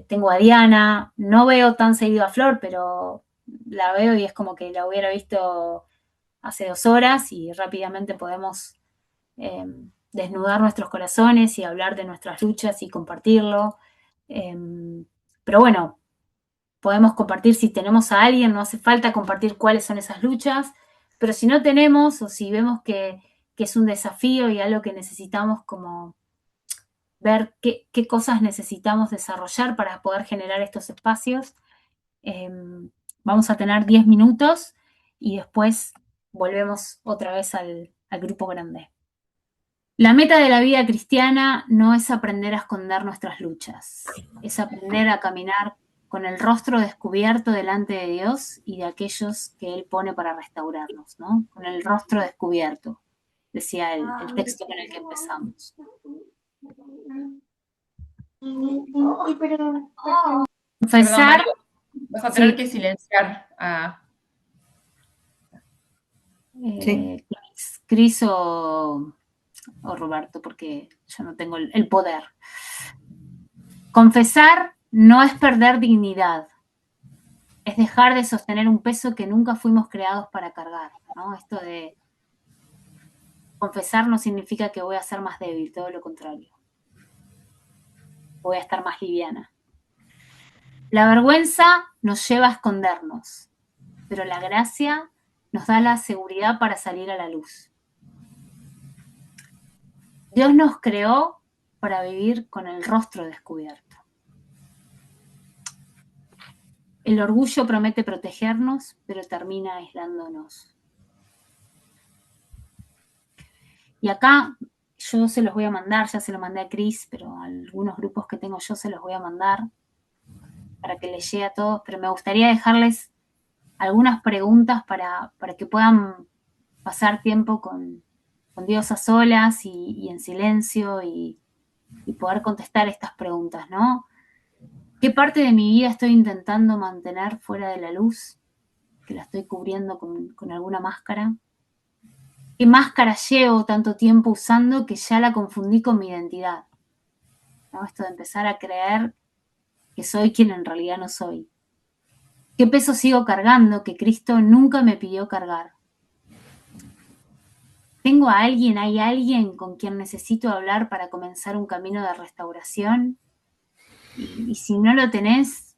tengo a Diana, no veo tan seguido a Flor, pero la veo y es como que la hubiera visto hace 2 horas y rápidamente podemos desnudar nuestros corazones y hablar de nuestras luchas y compartirlo. Pero bueno, podemos compartir si tenemos a alguien, no hace falta compartir cuáles son esas luchas, pero si no tenemos o si vemos que es un desafío y algo que necesitamos como ver qué cosas necesitamos desarrollar para poder generar estos espacios, vamos a tener 10 minutos y después volvemos otra vez al grupo grande. La meta de la vida cristiana no es aprender a esconder nuestras luchas, es aprender a caminar con el rostro descubierto delante de Dios y de aquellos que Él pone para restaurarnos, ¿no? Con el rostro descubierto, decía el texto con el que empezamos. Confesar. Perdón, vas a tener que silenciar a... Cris o Roberto, porque yo no tengo el poder. Confesar no es perder dignidad, es dejar de sostener un peso que nunca fuimos creados para cargar, ¿no? Esto de confesar no significa que voy a ser más débil, todo lo contrario. Voy a estar más liviana. La vergüenza nos lleva a escondernos, pero la gracia nos da la seguridad para salir a la luz. Dios nos creó para vivir con el rostro descubierto. El orgullo promete protegernos, pero termina aislándonos. Y acá yo se los voy a mandar, ya se lo mandé a Cris, pero a algunos grupos que tengo yo se los voy a mandar para que les llegue a todos, pero me gustaría dejarles algunas preguntas para que puedan pasar tiempo con Dios a solas y en silencio y poder contestar estas preguntas, ¿no? ¿Qué parte de mi vida estoy intentando mantener fuera de la luz? Que la estoy cubriendo con alguna máscara. ¿Qué máscara llevo tanto tiempo usando que ya la confundí con mi identidad? ¿No? Esto de empezar a creer que soy quien en realidad no soy. ¿Qué peso sigo cargando que Cristo nunca me pidió cargar? ¿Tengo a alguien, hay alguien con quien necesito hablar para comenzar un camino de restauración? Y si no lo tenés,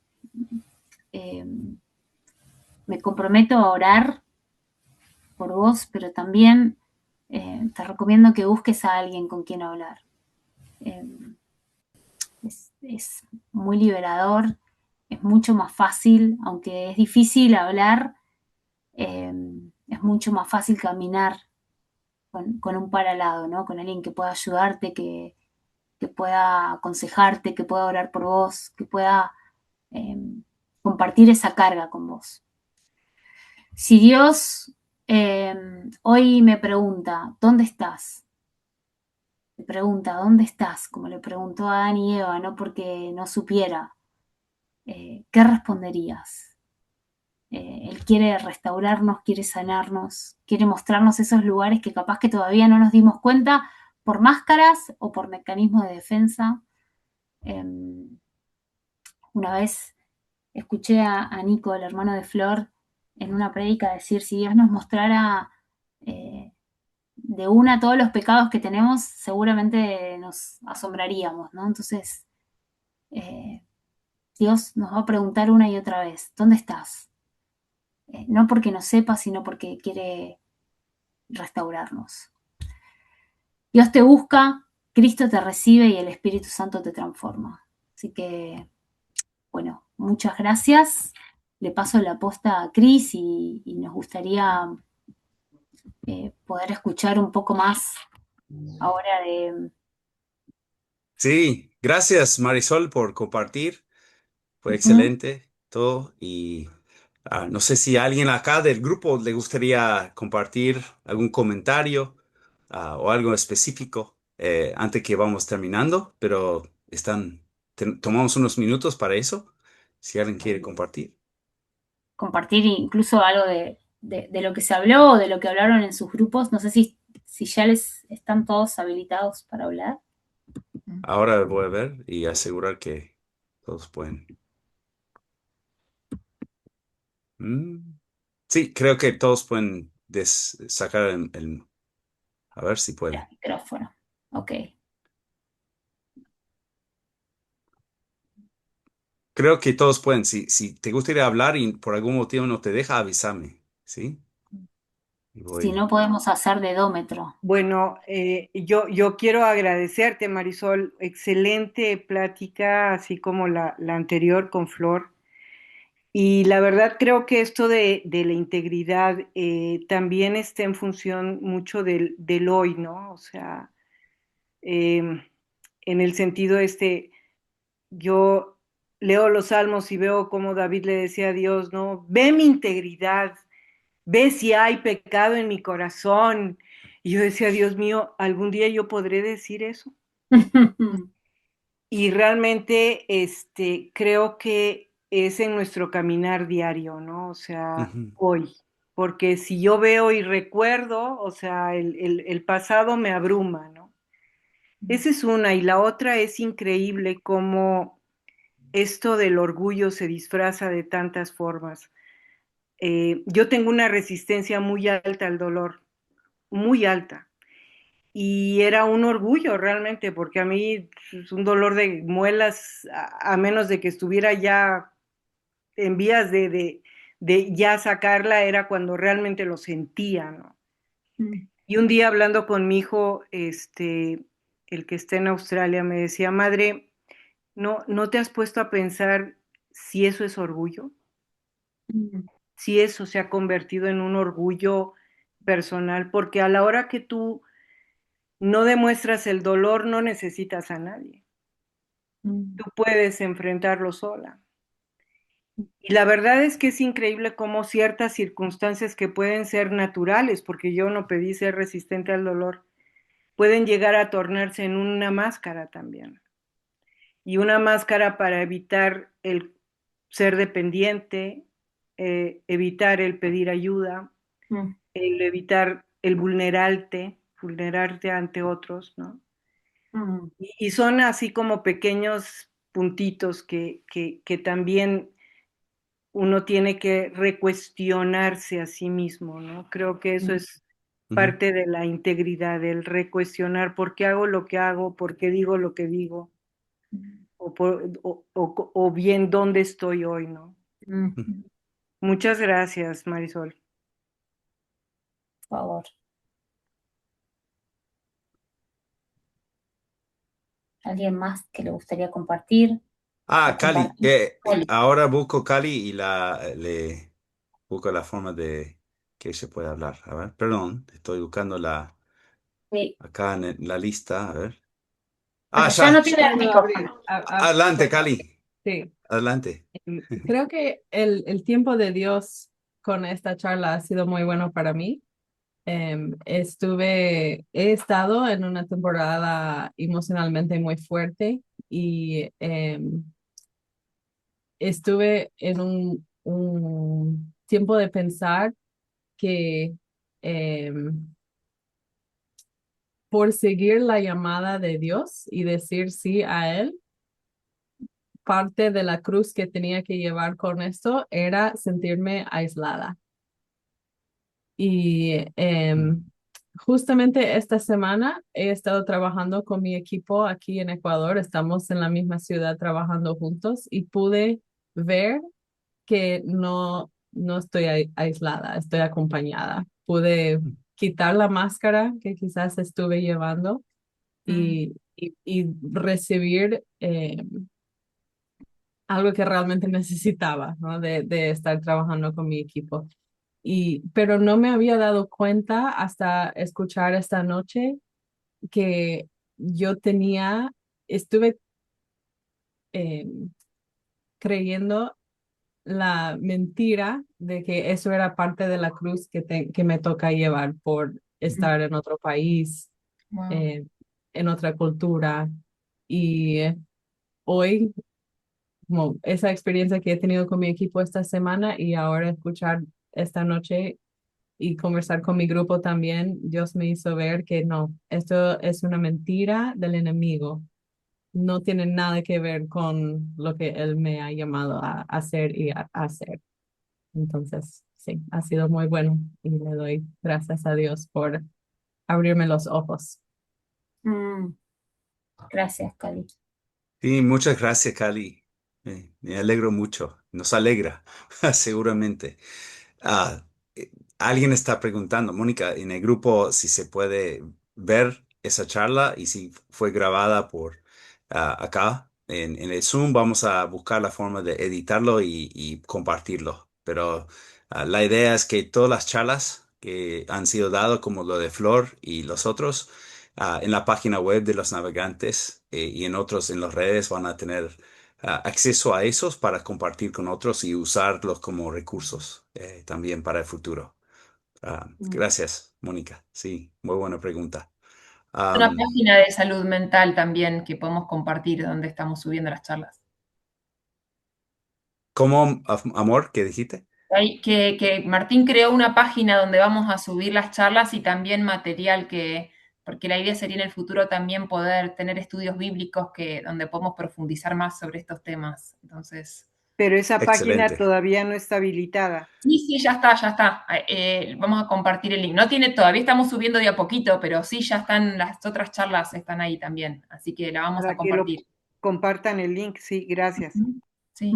me comprometo a orar por vos, pero también te recomiendo que busques a alguien con quien hablar. Es muy liberador, es mucho más fácil, aunque es difícil hablar, es mucho más fácil caminar con un par al lado, ¿no? Con alguien que pueda ayudarte, que pueda aconsejarte, que pueda orar por vos, que pueda compartir esa carga con vos. Si Dios hoy me pregunta, ¿dónde estás? Me pregunta, ¿dónde estás? Como le preguntó a Adán y Eva, no porque no supiera. ¿Qué responderías? Él quiere restaurarnos, quiere sanarnos, quiere mostrarnos esos lugares que capaz que todavía no nos dimos cuenta por máscaras o por mecanismos de defensa. Una vez escuché a Nico, el hermano de Flor, en una prédica decir, si Dios nos mostrara de una todos los pecados que tenemos, seguramente nos asombraríamos, ¿no? Entonces, Dios nos va a preguntar una y otra vez, ¿dónde estás? no porque no sepa, sino porque quiere restaurarnos. Dios te busca, Cristo te recibe y el Espíritu Santo te transforma. Así que, bueno, muchas gracias. Le paso la posta a Cris y nos gustaría poder escuchar un poco más ahora de... Sí, gracias Marisol por compartir. Fue Ujú. excelente todo y no sé si a alguien acá del grupo le gustaría compartir algún comentario o algo específico antes que vamos terminando, pero tomamos unos minutos para eso, si alguien quiere compartir. Compartir incluso algo de lo que se habló o de lo que hablaron en sus grupos. No sé si ya les están todos habilitados para hablar. Ahora voy a ver y asegurar que todos pueden. Mm, Sí, creo que todos pueden sacar a ver si El pueden. micrófono. Ok. Creo que todos pueden. Si te gustaría hablar y por algún motivo no te deja, avísame. ¿Sí? Y Si voy. no, podemos hacer dedómetro. Bueno, yo quiero agradecerte, Marisol. Excelente plática, así como la anterior con Flor. Y la verdad creo que esto de la integridad también está en función mucho del hoy, ¿no? O sea, en el sentido yo leo los salmos y veo cómo David le decía a Dios, ¿no? Ve mi integridad, ve si hay pecado en mi corazón. Y yo decía, Dios mío, ¿algún día yo podré decir eso? Y realmente creo que es en nuestro caminar diario, ¿no? O sea, Ujú, hoy. Porque si yo veo y recuerdo, o sea, el pasado me abruma, ¿no? Esa es una. Y la otra es increíble cómo esto del orgullo se disfraza de tantas formas. Yo tengo una resistencia muy alta al dolor, muy alta. Y era un orgullo realmente, porque a mí es un dolor de muelas, a menos de que estuviera ya en vías de ya sacarla, era cuando realmente lo sentía, ¿no? Y un día hablando con mi hijo, el que está en Australia, me decía, madre, ¿no te has puesto a pensar si eso es orgullo? Si eso se ha convertido en un orgullo personal, porque a la hora que tú no demuestras el dolor, no necesitas a nadie. Tú puedes enfrentarlo sola. Y la verdad es que es increíble cómo ciertas circunstancias que pueden ser naturales, porque yo no pedí ser resistente al dolor, pueden llegar a tornarse en una máscara también. Y una máscara para evitar el ser dependiente, evitar el pedir ayuda, el evitar el vulnerarte ante otros, ¿no? Y son así como pequeños puntitos que también uno tiene que recuestionarse a sí mismo, ¿no? Creo que eso es ujú, parte de la integridad, el recuestionar por qué hago lo que hago, por qué digo lo que digo, o bien dónde estoy hoy, ¿no? ujú. Muchas gracias, Marisol. Por favor. ¿Alguien más que le gustaría compartir o Cali. compartir? Oli. Ahora busco Cali y le busco la forma de que se pueda hablar. A ver, perdón, estoy buscando Sí, acá en la lista. A ver. pero ya Ya. no tiene el Puedo abrir. micrófono. Adelante, Cali. Sí. Adelante. Creo que el tiempo de Dios con esta charla ha sido muy bueno para mí. He estado en una temporada emocionalmente muy fuerte y estuve en un tiempo de pensar que por seguir la llamada de Dios y decir sí a Él, parte de la cruz que tenía que llevar con esto era sentirme aislada. Y justamente esta semana he estado trabajando con mi equipo aquí en Ecuador. Estamos en la misma ciudad trabajando juntos y pude ver que no estoy aislada, estoy acompañada. Pude quitar la máscara que quizás estuve llevando y recibir algo que realmente necesitaba, ¿no? De estar trabajando con mi equipo. Pero no me había dado cuenta hasta escuchar esta noche que yo estuve eh, creyendo la mentira de que eso era parte de la cruz que me toca llevar por estar en otro país, Wow. en otra cultura. Y hoy, como esa experiencia que he tenido con mi equipo esta semana y ahora escuchar esta noche y conversar con mi grupo también, Dios me hizo ver que no, esto es una mentira del enemigo. No tiene nada que ver con lo que Él me ha llamado a hacer y a hacer. Entonces, sí, ha sido muy bueno y le doy gracias a Dios por abrirme los ojos. Gracias, Cali. Sí, muchas gracias, Cali. Me alegro mucho. Nos alegra, seguramente. Ah, alguien está preguntando, Mónica, en el grupo si se puede ver esa charla y si fue grabada por acá en el Zoom. Vamos a buscar la forma de editarlo y compartirlo. Pero la idea es que todas las charlas que han sido dadas, como lo de Flor y los otros, en la página web de los navegantes y en otros en las redes van a tener acceso a esos para compartir con otros y usarlos como recursos también para el futuro. Gracias, Mónica. Sí, muy buena pregunta. Una página de salud mental también que podemos compartir donde estamos subiendo las charlas. ¿Cómo, amor, qué dijiste? Que Martín creó una página donde vamos a subir las charlas y también material porque la idea sería en el futuro también poder tener estudios bíblicos donde podemos profundizar más sobre estos temas. Entonces. Pero esa página Excelente. todavía no está habilitada. Sí, ya está. Vamos a compartir el link. Todavía estamos subiendo de a poquito, pero sí, ya están las otras charlas, están ahí también. Así que la vamos a compartir. Que lo compartan el link, sí, gracias. Sí.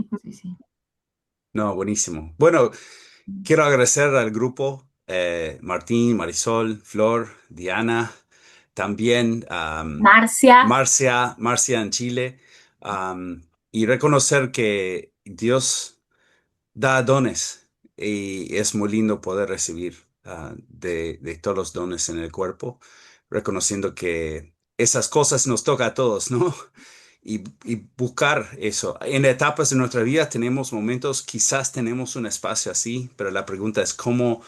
No, buenísimo. Bueno, quiero agradecer al grupo, Martín, Marisol, Flor, Diana, también Marcia. Marcia en Chile, y reconocer que Dios da dones y es muy lindo poder recibir de todos los dones en el cuerpo, reconociendo que esas cosas nos toca a todos, ¿no? Y buscar eso. En etapas de nuestra vida tenemos momentos, quizás tenemos un espacio así, pero la pregunta es cómo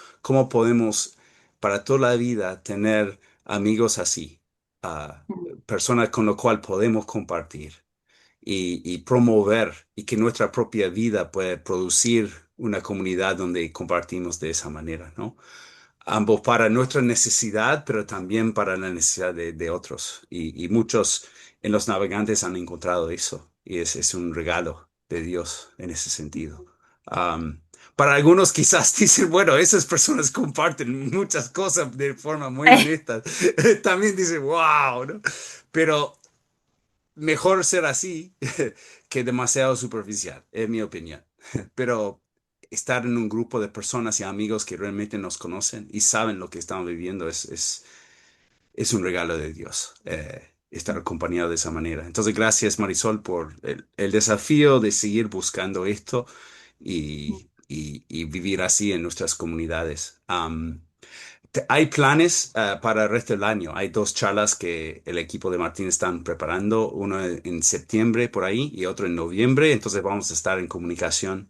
podemos para toda la vida tener amigos así, personas con lo cual podemos compartir y promover y que nuestra propia vida puede producir una comunidad donde compartimos de esa manera, ¿no? Ambos para nuestra necesidad, pero también para la necesidad de otros. Y muchos en los navegantes han encontrado eso. Y es un regalo de Dios en ese sentido. Para algunos quizás dicen, bueno, esas personas comparten muchas cosas de forma muy honesta. También dicen, wow, ¿no? Pero mejor ser así que demasiado superficial, es mi opinión. Pero estar en un grupo de personas y amigos que realmente nos conocen y saben lo que estamos viviendo es un regalo de Dios, estar acompañado de esa manera. Entonces, gracias Marisol por el desafío de seguir buscando esto y vivir así en nuestras comunidades. Hay planes para el resto del año. Hay 2 charlas que el equipo de Martín están preparando, uno en septiembre por ahí y otro en noviembre. Entonces vamos a estar en comunicación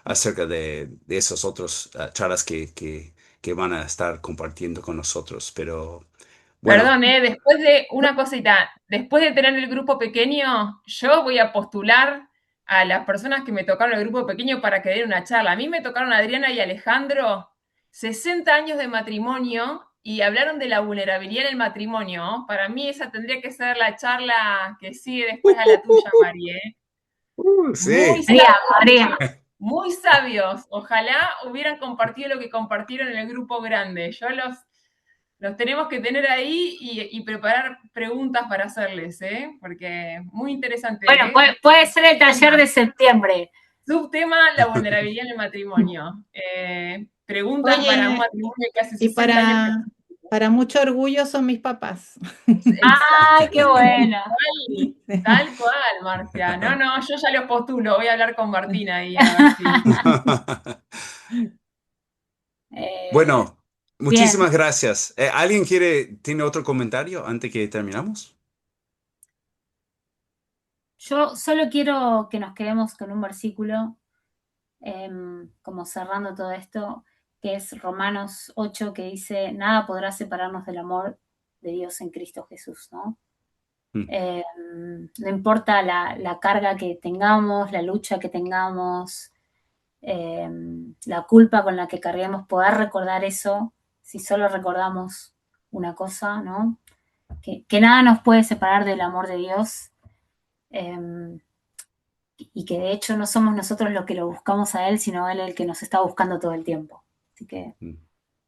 acerca de esos otros charlas que van a estar compartiendo con nosotros. Pero bueno, Perdón, después de una cosita, después de tener el grupo pequeño, yo voy a postular a las personas que me tocaron el grupo pequeño para que den una charla. A mí me tocaron Adriana y Alejandro, 60 años de matrimonio y hablaron de la vulnerabilidad en el matrimonio. Para mí esa tendría que ser la charla que sigue después a la tuya, Marie. sí. Muy sabios. Ojalá hubieran compartido lo que compartieron en el grupo grande. Yo los tenemos que tener ahí y preparar preguntas para hacerles, porque muy interesante. Bueno, puede ser el taller de septiembre. Subtema, la vulnerabilidad en el matrimonio. Preguntas Oye, para un matrimonio que hace y 60 años que... para mucho orgullo son mis papás. ¡Ay, qué buena! Tal cual, Marcia. No, no, yo ya los postulo. Voy a hablar con Martina y a ver si... Bueno, Bien, muchísimas gracias. ¿Alguien tiene otro comentario antes que terminamos? yo solo quiero que nos quedemos con un versículo, como cerrando todo esto, que es Romanos 8, que dice, nada podrá separarnos del amor de Dios en Cristo Jesús, ¿no? No importa la carga que tengamos, la lucha que tengamos, la culpa con la que carguemos, poder recordar eso, si solo recordamos una cosa, ¿no? Que nada nos puede separar del amor de Dios, y que de hecho no somos nosotros los que lo buscamos a Él, sino Él el que nos está buscando todo el tiempo. Así que,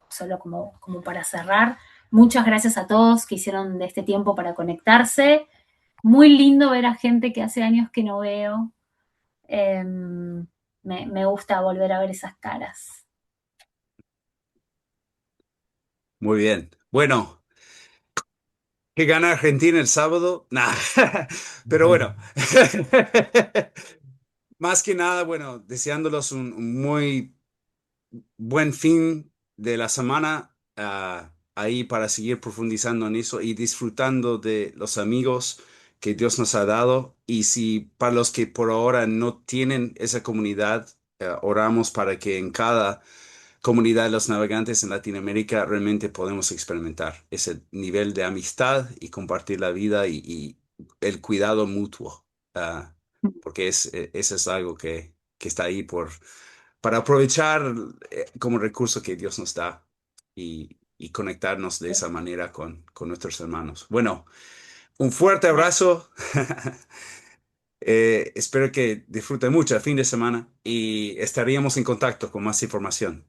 solo como para cerrar, muchas gracias a todos que hicieron de este tiempo para conectarse. Muy lindo ver a gente que hace años que no veo. Me gusta volver a ver esas caras. Muy bien. Bueno, ¿qué gana Argentina el sábado? Nah. Pero bueno, más que nada, bueno, deseándolos un muy buen fin de la semana, ahí para seguir profundizando en eso y disfrutando de los amigos que Dios nos ha dado. Y si para los que por ahora no tienen esa comunidad, oramos para que en cada comunidad de los navegantes en Latinoamérica realmente podemos experimentar ese nivel de amistad y compartir la vida y el cuidado mutuo, porque eso es algo que está ahí para aprovechar como recurso que Dios nos da y conectarnos de esa manera con nuestros hermanos. Bueno, un fuerte abrazo. Espero que disfruten mucho el fin de semana y estaríamos en contacto con más información.